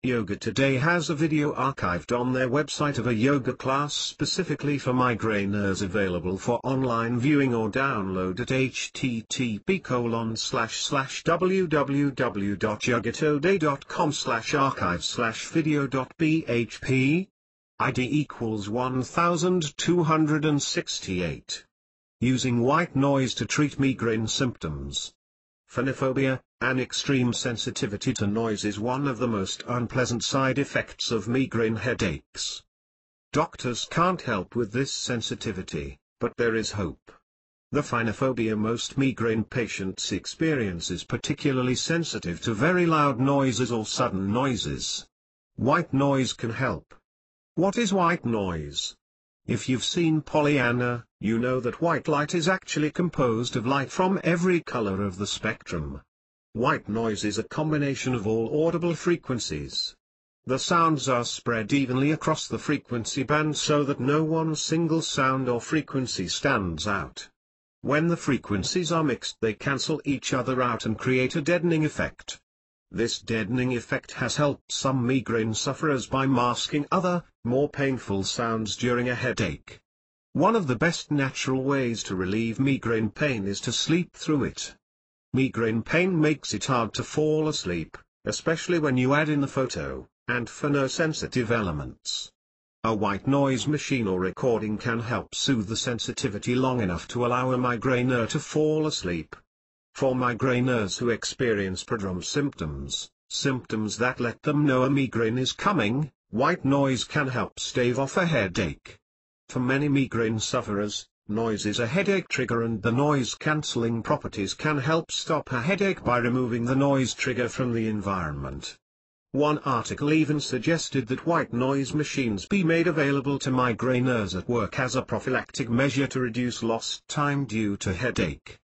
[SPEAKER 1] Yoga Today has a video archived on their website of a yoga class specifically for migraineurs available for online viewing or download at http://yogatoday.com/archive/video.php. ID equals 1268. Using white noise to treat migraine symptoms. Phonophobia, an extreme sensitivity to noise, is one of the most unpleasant side effects of migraine headaches. Doctors can't help with this sensitivity, but there is hope. The phonophobia most migraine patients experience is particularly sensitive to very loud noises or sudden noises. White noise can help. What is white noise? If you've seen Pollyanna, you know that white light is actually composed of light from every color of the spectrum. White noise is a combination of all audible frequencies. The sounds are spread evenly across the frequency band so that no one single sound or frequency stands out. When the frequencies are mixed, they cancel each other out and create a deadening effect. This deadening effect has helped some migraine sufferers by masking other, more painful sounds during a headache. One of the best natural ways to relieve migraine pain is to sleep through it. Migraine pain makes it hard to fall asleep, especially when you add in the photo and phonosensitive elements. A white noise machine or recording can help soothe the sensitivity long enough to allow a migraineur to fall asleep. For migraineurs who experience prodrome symptoms, symptoms that let them know a migraine is coming, white noise can help stave off a headache. For many migraine sufferers, noise is a headache trigger, and the noise-cancelling properties can help stop a headache by removing the noise trigger from the environment. One article even suggested that white noise machines be made available to migraineurs at work as a prophylactic measure to reduce lost time due to headache.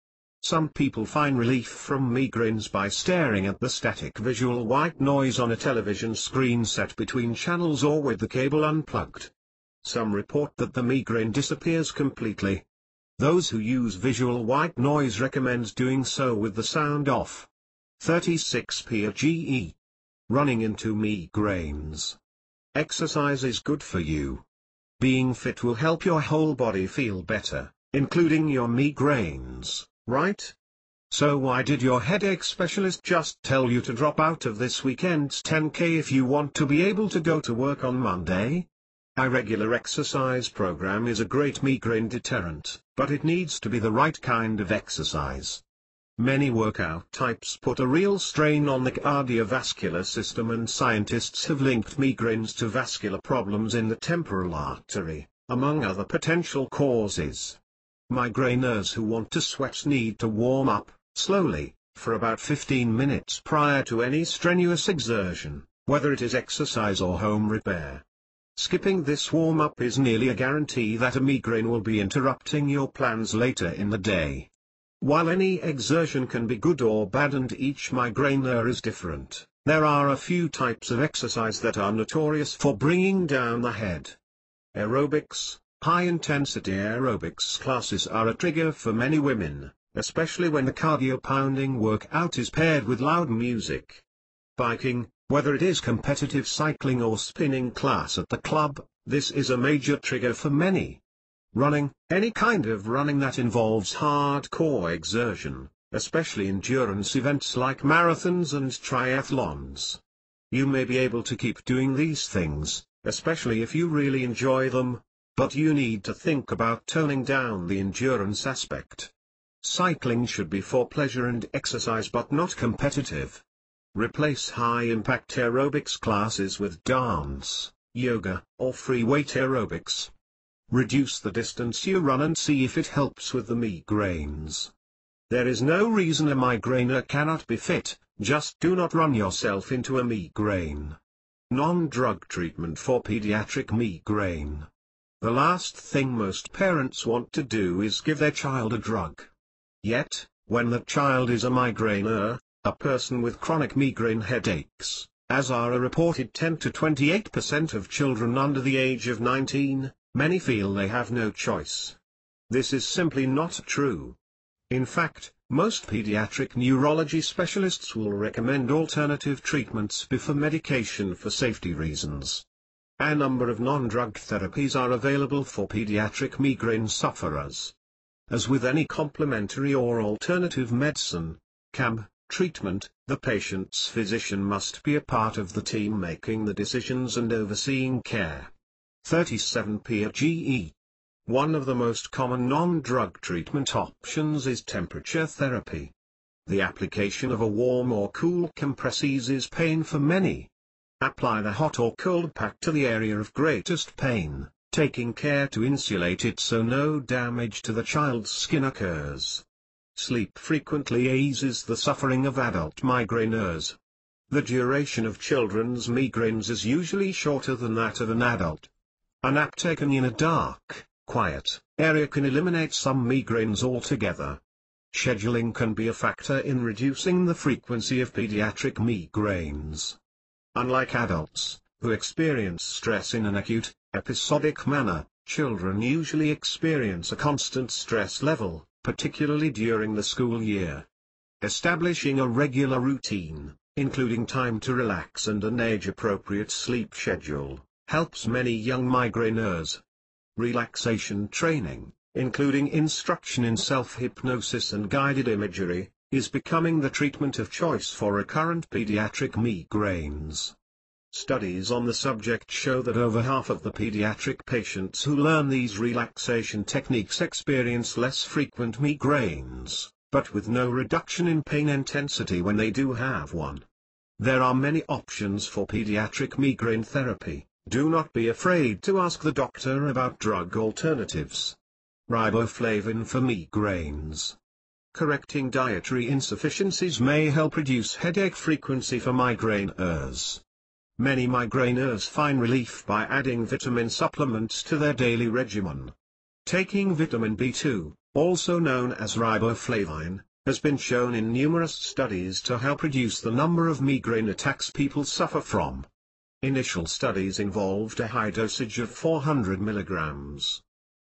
[SPEAKER 1] Some people find relief from migraines by staring at the static visual white noise on a television screen set between channels or with the cable unplugged. Some report that the migraine disappears completely. Those who use visual white noise recommend doing so with the sound off. 36 PGE. Running into migraines. Exercise is good for you. Being fit will help your whole body feel better, including your migraines. Right? So why did your headache specialist just tell you to drop out of this weekend's 10K if you want to be able to go to work on Monday? A regular exercise program is a great migraine deterrent, but it needs to be the right kind of exercise. Many workout types put a real strain on the cardiovascular system, and scientists have linked migraines to vascular problems in the temporal artery, among other potential causes. Migraineurs who want to sweat need to warm up, slowly, for about 15 minutes prior to any strenuous exertion, whether it is exercise or home repair. Skipping this warm-up is nearly a guarantee that a migraine will be interrupting your plans later in the day. While any exertion can be good or bad and each migraineur is different, there are a few types of exercise that are notorious for bringing down the head. Aerobics. High-intensity aerobics classes are a trigger for many women, especially when the cardio-pounding workout is paired with loud music. Biking, whether it is competitive cycling or spinning class at the club, this is a major trigger for many. Running, any kind of running that involves hardcore exertion, especially endurance events like marathons and triathlons. You may be able to keep doing these things, especially if you really enjoy them, but you need to think about toning down the endurance aspect. Cycling should be for pleasure and exercise but not competitive. Replace high-impact aerobics classes with dance, yoga, or free weight aerobics. Reduce the distance you run and see if it helps with the migraines. There is no reason a migraineur cannot be fit, Just do not run yourself into a migraine. Non-drug treatment for pediatric migraine. The last thing most parents want to do is give their child a drug. Yet, when the child is a migraineur, a person with chronic migraine headaches, as are a reported 10 to 28% of children under the age of 19, many feel they have no choice. This is simply not true. In fact, most pediatric neurology specialists will recommend alternative treatments before medication for safety reasons. A number of non-drug therapies are available for pediatric migraine sufferers. As with any complementary or alternative medicine, CAM, treatment, the patient's physician must be a part of the team making the decisions and overseeing care. 37 PRGE. One of the most common non-drug treatment options is temperature therapy. The application of a warm or cool compress eases pain for many. Apply the hot or cold pack to the area of greatest pain, taking care to insulate it so no damage to the child's skin occurs. Sleep frequently eases the suffering of adult migraineurs. The duration of children's migraines is usually shorter than that of an adult. A nap taken in a dark, quiet area can eliminate some migraines altogether. Scheduling can be a factor in reducing the frequency of pediatric migraines. Unlike adults, who experience stress in an acute, episodic manner, children usually experience a constant stress level, particularly during the school year. Establishing a regular routine, including time to relax and an age-appropriate sleep schedule, helps many young migraineurs. Relaxation training, including instruction in self-hypnosis and guided imagery, is becoming the treatment of choice for recurrent pediatric migraines. Studies on the subject show that over half of the pediatric patients who learn these relaxation techniques experience less frequent migraines, but with no reduction in pain intensity when they do have one. There are many options for pediatric migraine therapy. Do not be afraid to ask the doctor about drug alternatives. Riboflavin for migraines. Correcting dietary insufficiencies may help reduce headache frequency for migraineurs. Many migraineurs find relief by adding vitamin supplements to their daily regimen. Taking vitamin B2, also known as riboflavin, has been shown in numerous studies to help reduce the number of migraine attacks people suffer from. Initial studies involved a high dosage of 400 mg.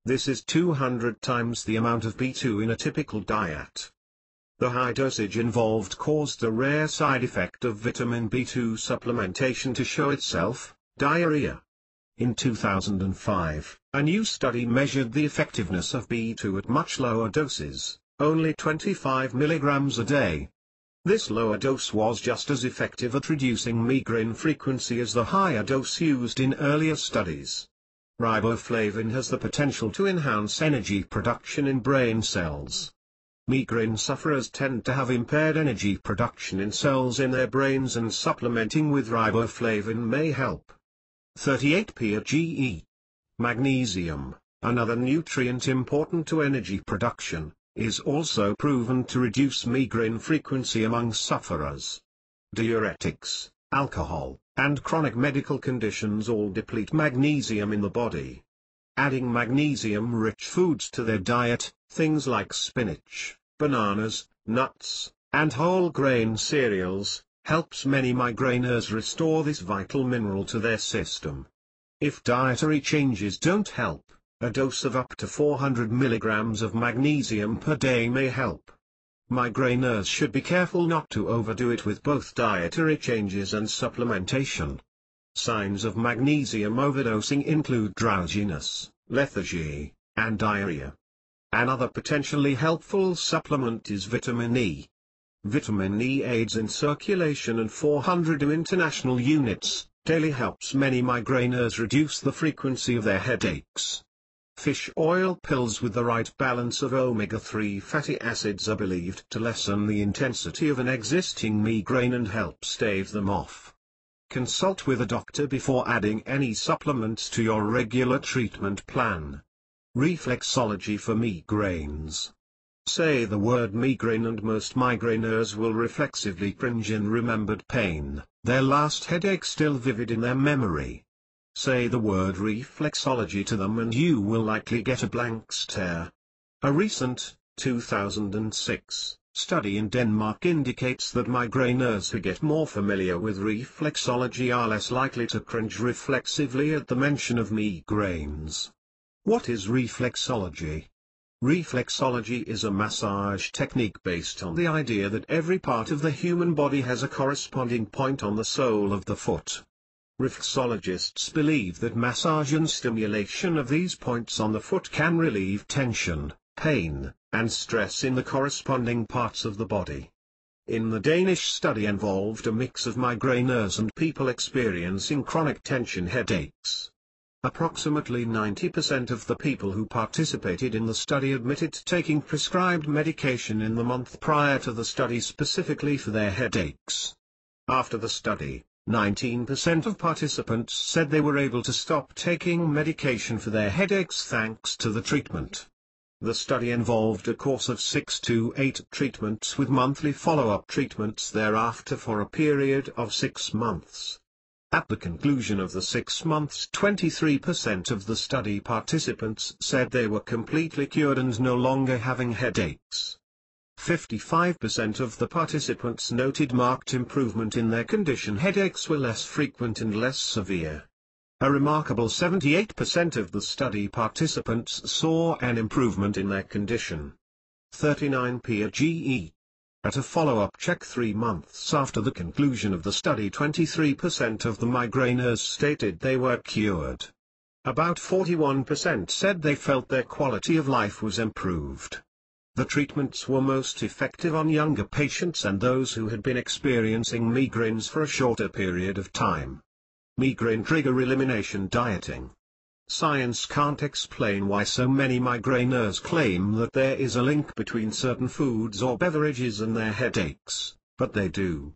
[SPEAKER 1] This is 200 times the amount of B2 in a typical diet. The high dosage involved caused the rare side effect of vitamin B2 supplementation to show itself, diarrhea. In 2005, a new study measured the effectiveness of B2 at much lower doses, only 25 mg a day. This lower dose was just as effective at reducing migraine frequency as the higher dose used in earlier studies. Riboflavin has the potential to enhance energy production in brain cells. Migraine sufferers tend to have impaired energy production in cells in their brains, and supplementing with riboflavin may help. 38 PRGE. Magnesium, another nutrient important to energy production, is also proven to reduce migraine frequency among sufferers. Diuretics, alcohol, and chronic medical conditions all deplete magnesium in the body. Adding magnesium-rich foods to their diet, things like spinach, bananas, nuts, and whole grain cereals, helps many migraineurs restore this vital mineral to their system. If dietary changes don't help, a dose of up to 400 mg of magnesium per day may help. Migraineurs should be careful not to overdo it with both dietary changes and supplementation. Signs of magnesium overdosing include drowsiness, lethargy, and diarrhea. Another potentially helpful supplement is vitamin E. Vitamin E aids in circulation, and 400 international units daily helps many migraineurs reduce the frequency of their headaches. Fish oil pills with the right balance of omega-3 fatty acids are believed to lessen the intensity of an existing migraine and help stave them off. Consult with a doctor before adding any supplements to your regular treatment plan. Reflexology for migraines. Say the word migraine and most migraineurs will reflexively cringe in remembered pain, their last headache still vivid in their memory. Say the word reflexology to them and you will likely get a blank stare. A recent, 2006, study in Denmark indicates that migraineurs who get more familiar with reflexology are less likely to cringe reflexively at the mention of migraines. What is reflexology? Reflexology is a massage technique based on the idea that every part of the human body has a corresponding point on the sole of the foot. Reflexologists believe that massage and stimulation of these points on the foot can relieve tension, pain, and stress in the corresponding parts of the body. In the Danish study involved a mix of migraineurs and people experiencing chronic tension headaches. Approximately 90% of the people who participated in the study admitted to taking prescribed medication in the month prior to the study specifically for their headaches. After the study, 19% of participants said they were able to stop taking medication for their headaches thanks to the treatment. The study involved a course of 6 to 8 treatments with monthly follow-up treatments thereafter for a period of 6 months. At the conclusion of the 6 months, 23% of the study participants said they were completely cured and no longer having headaches. 55% of the participants noted marked improvement in their condition. Headaches were less frequent and less severe. A remarkable 78% of the study participants saw an improvement in their condition. 39 PRGE. At a follow-up check 3 months after the conclusion of the study, 23% of the migraineurs stated they were cured. About 41% said they felt their quality of life was improved. The treatments were most effective on younger patients and those who had been experiencing migraines for a shorter period of time. Migraine trigger elimination dieting. Science can't explain why so many migraineurs claim that there is a link between certain foods or beverages and their headaches, but they do.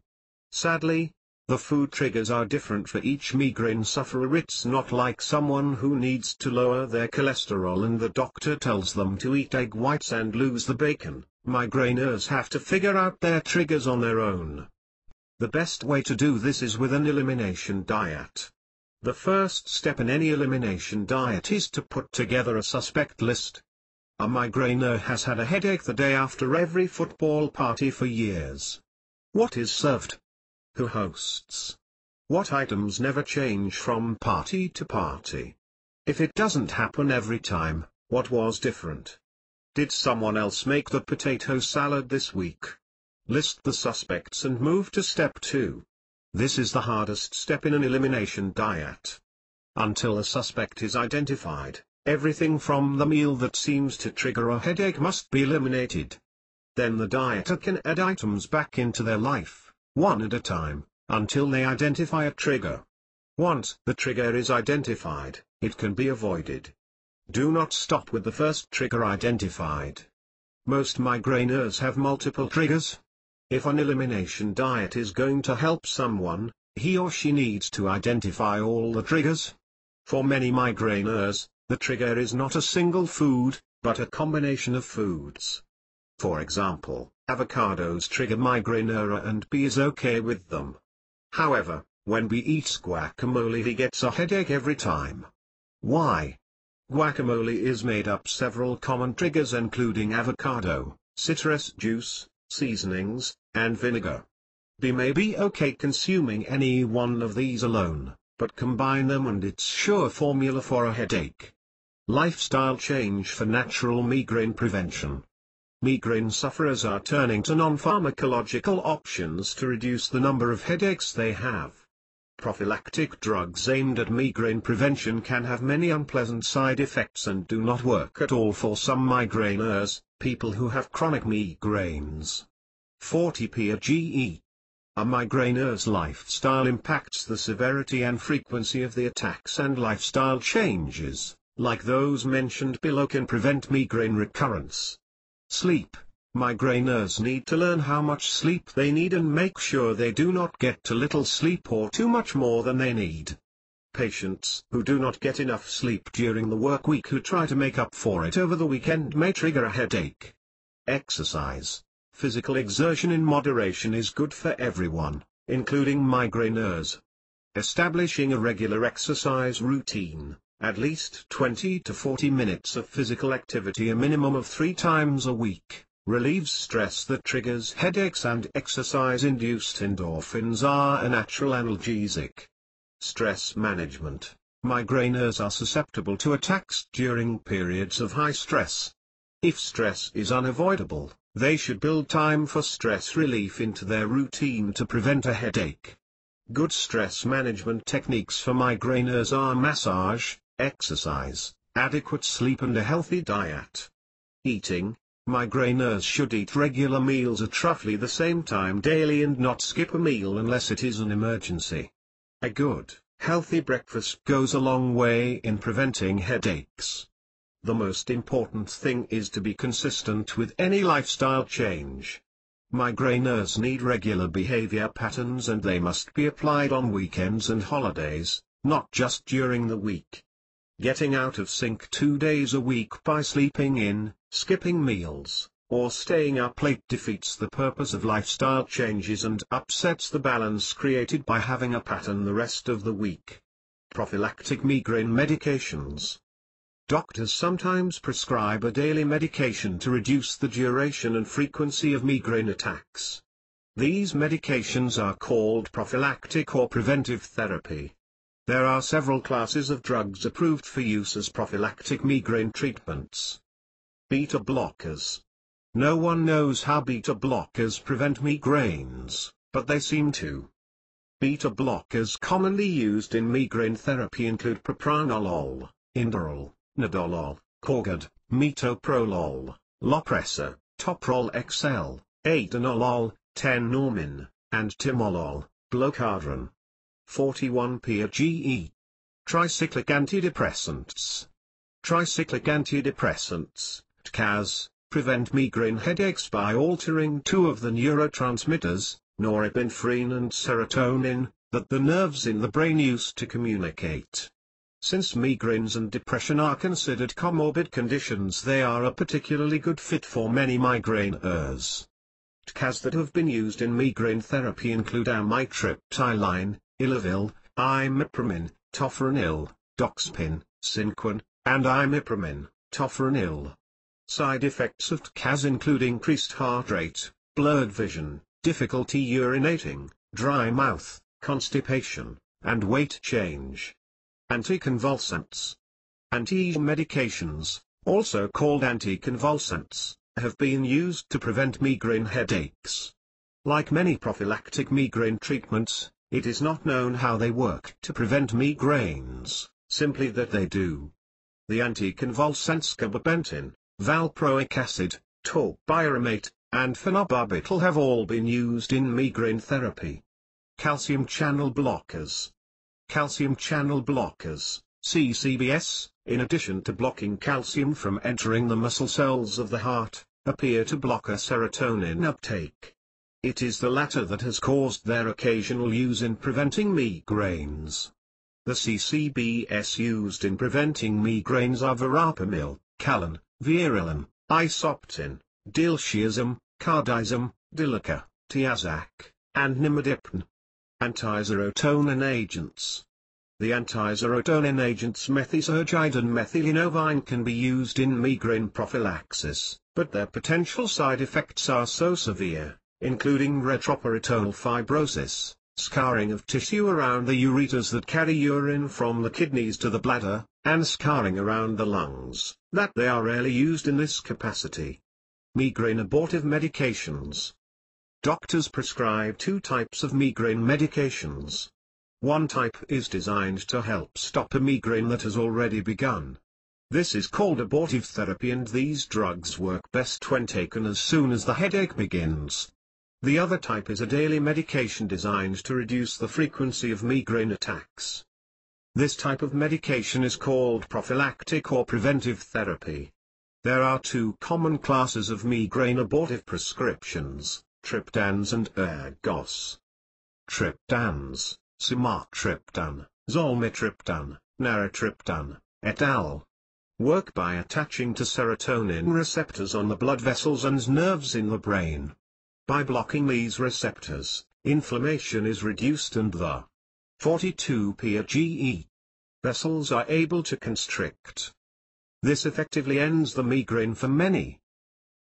[SPEAKER 1] Sadly, the food triggers are different for each migraine sufferer. It's not like someone who needs to lower their cholesterol and the doctor tells them to eat egg whites and lose the bacon. Migraineurs have to figure out their triggers on their own. The best way to do this is with an elimination diet. The first step in any elimination diet is to put together a suspect list. A migraineur has had a headache the day after every football party for years. What is served? Who hosts? What items never change from party to party? If it doesn't happen every time, what was different? Did someone else make the potato salad this week? List the suspects and move to step 2. This is the hardest step in an elimination diet. Until a suspect is identified, everything from the meal that seems to trigger a headache must be eliminated. Then the dieter can add items back into their life, one at a time, until they identify a trigger. Once the trigger is identified, it can be avoided. Do not stop with the first trigger identified. Most migraineurs have multiple triggers. If an elimination diet is going to help someone, he or she needs to identify all the triggers. For many migraineurs, the trigger is not a single food, but a combination of foods. For example, avocados trigger migraineur and B is okay with them. However, when B eats guacamole he gets a headache every time. Why? Guacamole is made up several common triggers including avocado, citrus juice, seasonings, and vinegar. B may be okay consuming any one of these alone, but combine them and it's sure formula for a headache. Lifestyle change for natural migraine prevention. Migraine sufferers are turning to non-pharmacological options to reduce the number of headaches they have. Prophylactic drugs aimed at migraine prevention can have many unpleasant side effects and do not work at all for some migraineurs, people who have chronic migraines. 40 PRGE. A migraineur's lifestyle impacts the severity and frequency of the attacks, and lifestyle changes, like those mentioned below, can prevent migraine recurrence. Sleep. Migraineurs need to learn how much sleep they need and make sure they do not get too little sleep or too much more than they need. Patients who do not get enough sleep during the work week who try to make up for it over the weekend may trigger a headache. Exercise. Physical exertion in moderation is good for everyone, including migraineurs. Establishing a regular exercise routine, at least 20 to 40 minutes of physical activity a minimum of 3 times a week, relieves stress that triggers headaches, and exercise-induced endorphins are a natural analgesic. Stress management. Migraineurs are susceptible to attacks during periods of high stress. If stress is unavoidable, they should build time for stress relief into their routine to prevent a headache. Good stress management techniques for migraineurs are massage, exercise, adequate sleep, and a healthy diet. Eating. Migraineurs should eat regular meals at roughly the same time daily and not skip a meal unless it is an emergency. A good, healthy breakfast goes a long way in preventing headaches. The most important thing is to be consistent with any lifestyle change. Migraineurs need regular behavior patterns, and they must be applied on weekends and holidays, not just during the week. Getting out of sync 2 days a week by sleeping in, skipping meals, or staying up late defeats the purpose of lifestyle changes and upsets the balance created by having a pattern the rest of the week. Prophylactic migraine medications. Doctors sometimes prescribe a daily medication to reduce the duration and frequency of migraine attacks. These medications are called prophylactic or preventive therapy. There are several classes of drugs approved for use as prophylactic migraine treatments. Beta blockers. No one knows how beta blockers prevent migraines, but they seem to. Beta blockers commonly used in migraine therapy include propranolol, Inderal, Nadolol, Corgid, Metoprolol, Lopressor, Toprol XL, Atenolol, Tenormin, and Timolol, Blocadron. 41-PGE. Tricyclic antidepressants. Tricyclic antidepressants, TCAs, prevent migraine headaches by altering 2 of the neurotransmitters, norepinephrine and serotonin, that the nerves in the brain use to communicate. Since migraines and depression are considered comorbid conditions, they are a particularly good fit for many migraineurs. TCAs that have been used in migraine therapy include amitriptyline, Ilavil, imipramine, tofranil, Doxepin, Synquin, and imipramine, tofranil. Side effects of TCAs include increased heart rate, blurred vision, difficulty urinating, dry mouth, constipation, and weight change. Anticonvulsants. Anti-medications, also called anticonvulsants, have been used to prevent migraine headaches. Like many prophylactic migraine treatments, it is not known how they work to prevent migraines, simply that they do. The anticonvulsants gabapentin, valproic acid, topiramate, and phenobarbital have all been used in migraine therapy. Calcium channel blockers. Calcium channel blockers, CCBS, in addition to blocking calcium from entering the muscle cells of the heart, appear to block a serotonin uptake. It is the latter that has caused their occasional use in preventing migraines. The CCBS used in preventing migraines are verapamil, Calon, Virilan, Isoptin, Diltiazem, Cardizem, Dilica, Tiazac, and Nimodipine. Antiserotonin agents. The antiserotonin agents methisergide and methylinovine can be used in migraine prophylaxis, but their potential side effects are so severe, including retroperitoneal fibrosis, scarring of tissue around the ureters that carry urine from the kidneys to the bladder, and scarring around the lungs, that they are rarely used in this capacity. Migraine abortive medications. Doctors prescribe 2 types of migraine medications. One type is designed to help stop a migraine that has already begun. This is called abortive therapy, and these drugs work best when taken as soon as the headache begins. The other type is a daily medication designed to reduce the frequency of migraine attacks. This type of medication is called prophylactic or preventive therapy. There are 2 common classes of migraine abortive prescriptions, triptans and ergos. Triptans, sumatriptan, zolmitriptan, naratriptan, et al. work by attaching to serotonin receptors on the blood vessels and nerves in the brain. By blocking these receptors, inflammation is reduced and the 42-PGE vessels are able to constrict. This effectively ends the migraine for many.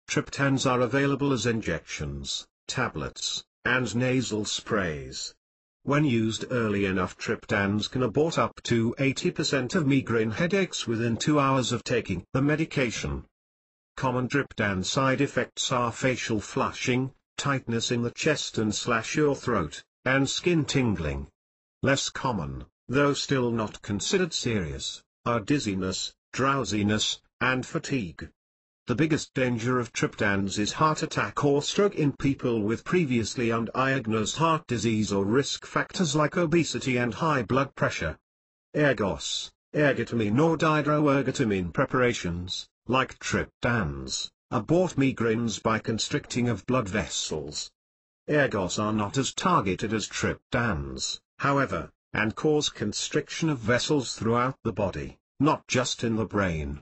[SPEAKER 1] Triptans are available as injections, tablets, and nasal sprays. When used early enough, triptans can abort up to 80% of migraine headaches within 2 hours of taking the medication. Common triptan side effects are facial flushing, tightness in the chest and your throat, and skin tingling. Less common, though still not considered serious, are dizziness, drowsiness, and fatigue. The biggest danger of triptans is heart attack or stroke in people with previously undiagnosed heart disease or risk factors like obesity and high blood pressure. Ergos, ergotamine or dihydroergotamine preparations, like triptans, abort migraines by constricting of blood vessels. Ergos are not as targeted as triptans, however, and cause constriction of vessels throughout the body, not just in the brain.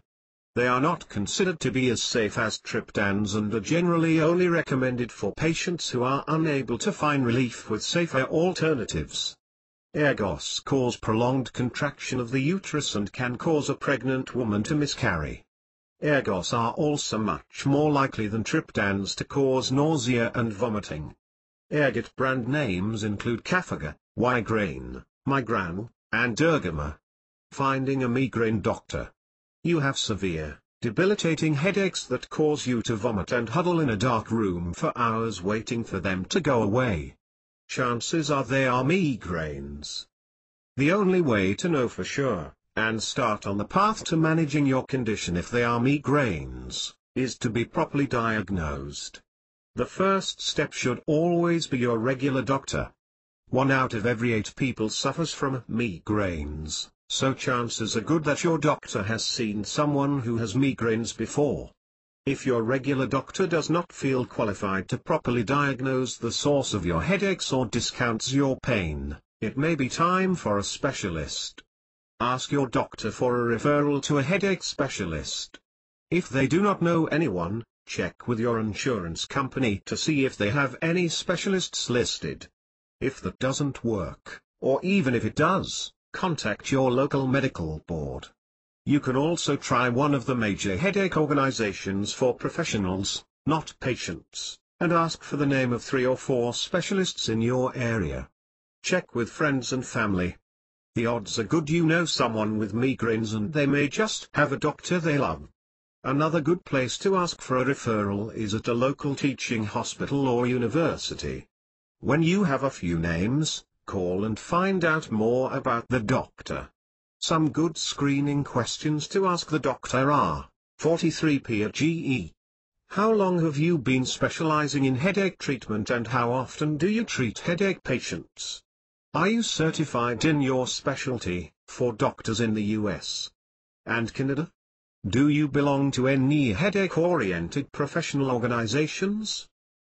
[SPEAKER 1] They are not considered to be as safe as triptans and are generally only recommended for patients who are unable to find relief with safer alternatives. Ergos cause prolonged contraction of the uterus and can cause a pregnant woman to miscarry. Ergos are also much more likely than triptans to cause nausea and vomiting. Ergot brand names include Cafaga, Migraine, Migranal, and Dergama. Finding a migraine doctor. You have severe, debilitating headaches that cause you to vomit and huddle in a dark room for hours waiting for them to go away. Chances are they are migraines. The only way to know for sure, and start on the path to managing your condition if they are migraines, is to be properly diagnosed. The first step should always be your regular doctor. 1 out of every 8 people suffers from migraines. So chances are good that your doctor has seen someone who has migraines before. If your regular doctor does not feel qualified to properly diagnose the source of your headaches or discounts your pain, it may be time for a specialist. Ask your doctor for a referral to a headache specialist. If they do not know anyone, check with your insurance company to see if they have any specialists listed. If that doesn't work, or even if it does, contact your local medical board. You can also try one of the major headache organizations for professionals, not patients, and ask for the name of 3 or 4 specialists in your area. Check with friends and family. The odds are good you know someone with migraines and they may just have a doctor they love. Another good place to ask for a referral is at a local teaching hospital or university. When you have a few names, call and find out more about the doctor. Some good screening questions to ask the doctor are: 43-PGE. How long have you been specializing in headache treatment and how often do you treat headache patients? Are you certified in your specialty, for doctors in the US and Canada? Do you belong to any headache-oriented professional organizations?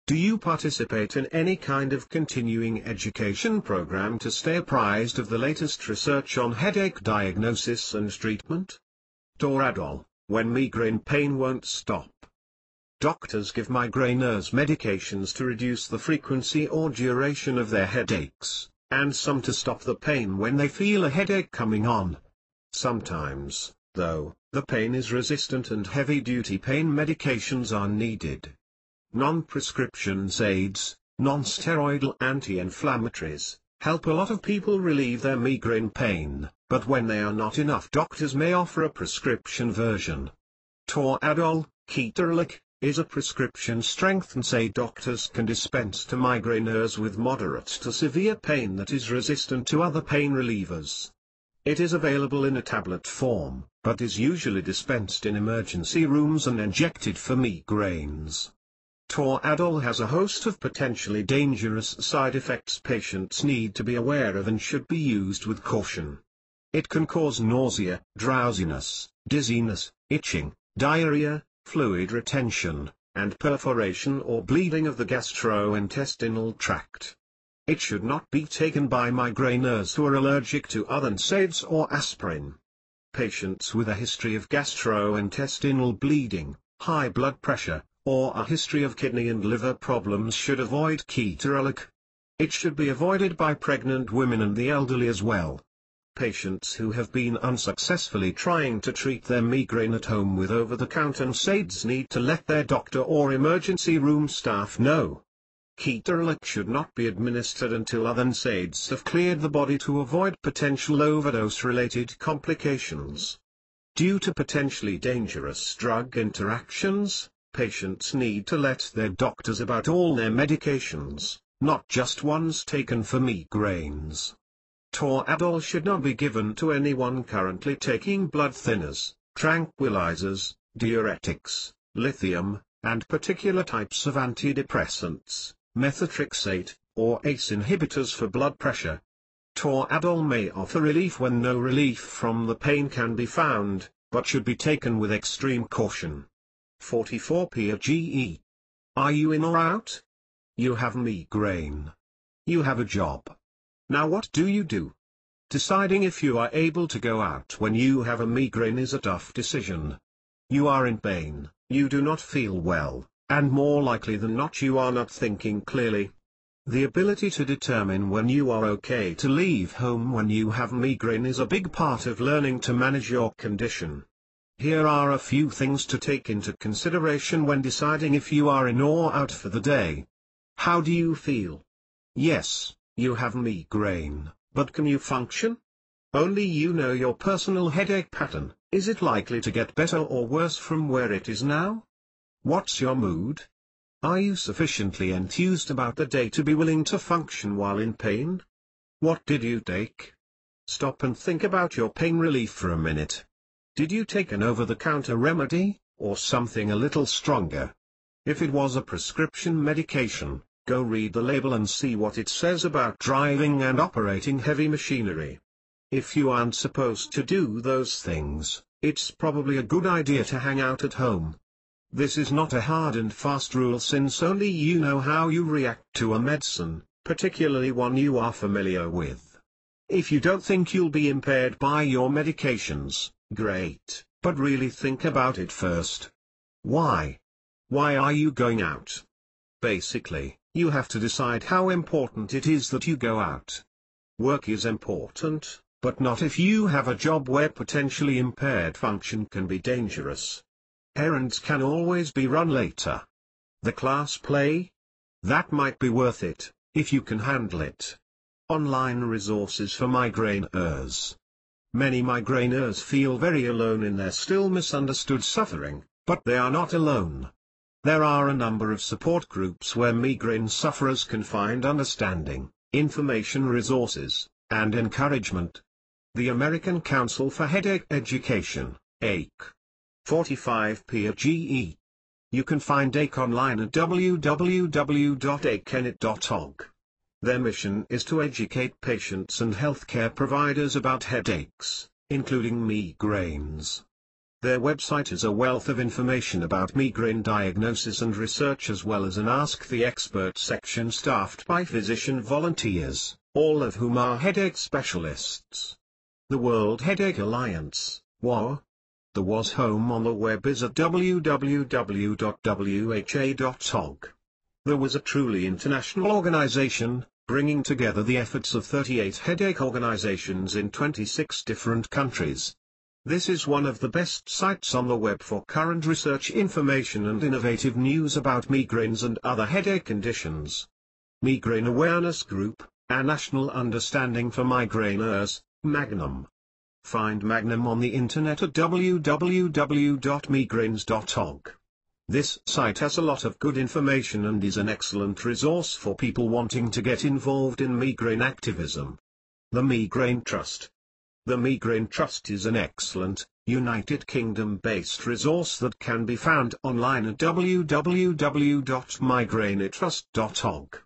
[SPEAKER 1] Do you participate in any kind of continuing education program to stay apprised of the latest research on headache diagnosis and treatment? Toradol, when migraine pain won't stop. Doctors give migraineurs medications to reduce the frequency or duration of their headaches, and some to stop the pain when they feel a headache coming on. Sometimes, though, the pain is resistant and heavy-duty pain medications are needed. Non-prescription aids, non-steroidal anti-inflammatories, help a lot of people relieve their migraine pain, but when they are not enough, doctors may offer a prescription version. Toradol, ketorolac, is a prescription-strength NSAID doctors can dispense to migraineurs with moderate to severe pain that is resistant to other pain relievers. It is available in a tablet form, but is usually dispensed in emergency rooms and injected for migraines. Toradol has a host of potentially dangerous side effects patients need to be aware of and should be used with caution. It can cause nausea, drowsiness, dizziness, itching, diarrhea, fluid retention, and perforation or bleeding of the gastrointestinal tract. It should not be taken by migraineurs who are allergic to other NSAIDs or aspirin. Patients with a history of gastrointestinal bleeding, high blood pressure, or a history of kidney and liver problems should avoid ketorolac. It should be avoided by pregnant women and the elderly as well. Patients who have been unsuccessfully trying to treat their migraine at home with over-the-counter NSAIDs need to let their doctor or emergency room staff know. Ketorolac should not be administered until other NSAIDs have cleared the body to avoid potential overdose-related complications. Due to potentially dangerous drug interactions, patients need to let their doctors about all their medications, not just ones taken for migraines. Toradol should not be given to anyone currently taking blood thinners, tranquilizers, diuretics, lithium, and particular types of antidepressants, methotrexate, or ACE inhibitors for blood pressure. Toradol may offer relief when no relief from the pain can be found, but should be taken with extreme caution. 44 PRGE. Are you in or out? You have migraine. You have a job. Now what do you do? Deciding if you are able to go out when you have a migraine is a tough decision. You are in pain, you do not feel well, and more likely than not you are not thinking clearly. The ability to determine when you are okay to leave home when you have migraine is a big part of learning to manage your condition. Here are a few things to take into consideration when deciding if you are in or out for the day. How do you feel? Yes, you have migraine, but can you function? Only you know your personal headache pattern. Is it likely to get better or worse from where it is now? What's your mood? Are you sufficiently enthused about the day to be willing to function while in pain? What did you take? Stop and think about your pain relief for a minute. Did you take an over-the-counter remedy, or something a little stronger? If it was a prescription medication, go read the label and see what it says about driving and operating heavy machinery. If you aren't supposed to do those things, it's probably a good idea to hang out at home. This is not a hard and fast rule since only you know how you react to a medicine, particularly one you are familiar with. If you don't think you'll be impaired by your medications, great, but really think about it first. Why? Why are you going out? Basically, you have to decide how important it is that you go out. Work is important, but not if you have a job where potentially impaired function can be dangerous. Errands can always be run later. The class play? That might be worth it, if you can handle it. Online resources for migraineurs. Many migraineurs feel very alone in their still misunderstood suffering, but they are not alone. There are a number of support groups where migraine sufferers can find understanding, information resources, and encouragement. The American Council for Headache Education, ACE. 45 PRGE. You can find ACE online at www.acenet.org. Their mission is to educate patients and healthcare providers about headaches, including migraines. Their website is a wealth of information about migraine diagnosis and research as well as an Ask the Expert section staffed by physician volunteers, all of whom are headache specialists. The World Headache Alliance, WHA? The WHA's home on the web is at www.wha.org. There was a truly international organization, bringing together the efforts of 38 headache organizations in 26 different countries. This is one of the best sites on the web for current research information and innovative news about migraines and other headache conditions. Migraine Awareness Group, a national understanding for migraineurs, Magnum. Find Magnum on the internet at www.migraines.org. This site has a lot of good information and is an excellent resource for people wanting to get involved in migraine activism. The Migraine Trust. The Migraine Trust is an excellent, United Kingdom-based resource that can be found online at www.migrainetrust.org.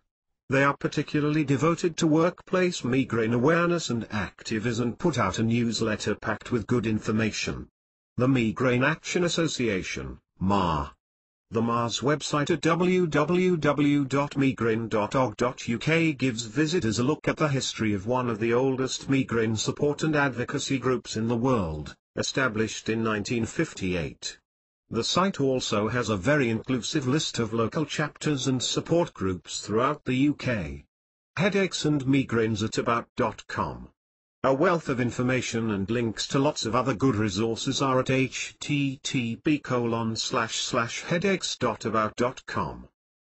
[SPEAKER 1] They are particularly devoted to workplace migraine awareness and activism and put out a newsletter packed with good information. The Migraine Action Association, MA. The MA's website at www.migraine.org.uk gives visitors a look at the history of one of the oldest migraine support and advocacy groups in the world, Established in 1958. The site also has a very inclusive list of local chapters and support groups throughout the UK. Headaches and migraines at about.com. A wealth of information and links to lots of other good resources are at http://headaches.about.com.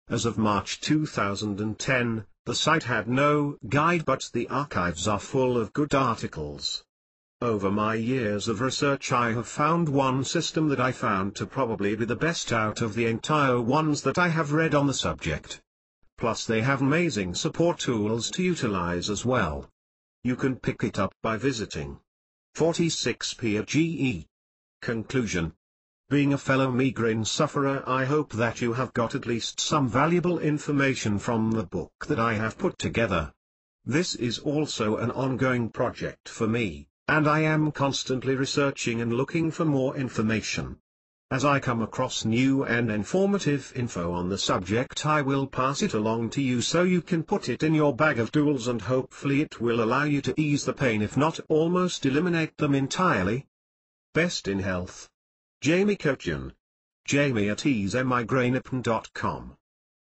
[SPEAKER 1] As of March 2010, the site had no guide, but the archives are full of good articles. Over my years of research, I have found one system that I found to probably be the best out of the entire ones that I have read on the subject. Plus they have amazing support tools to utilize as well. You can pick it up by visiting 46PGE. Conclusion. Being a fellow migraine sufferer, I hope that you have got at least some valuable information from the book that I have put together. This is also an ongoing project for me, and I am constantly researching and looking for more information. As I come across new and informative info on the subject, I will pass it along to you so you can put it in your bag of tools, and hopefully it will allow you to ease the pain, if not almost eliminate them entirely. Best in health. Jamie Kochian. Jamie@easemigraine.com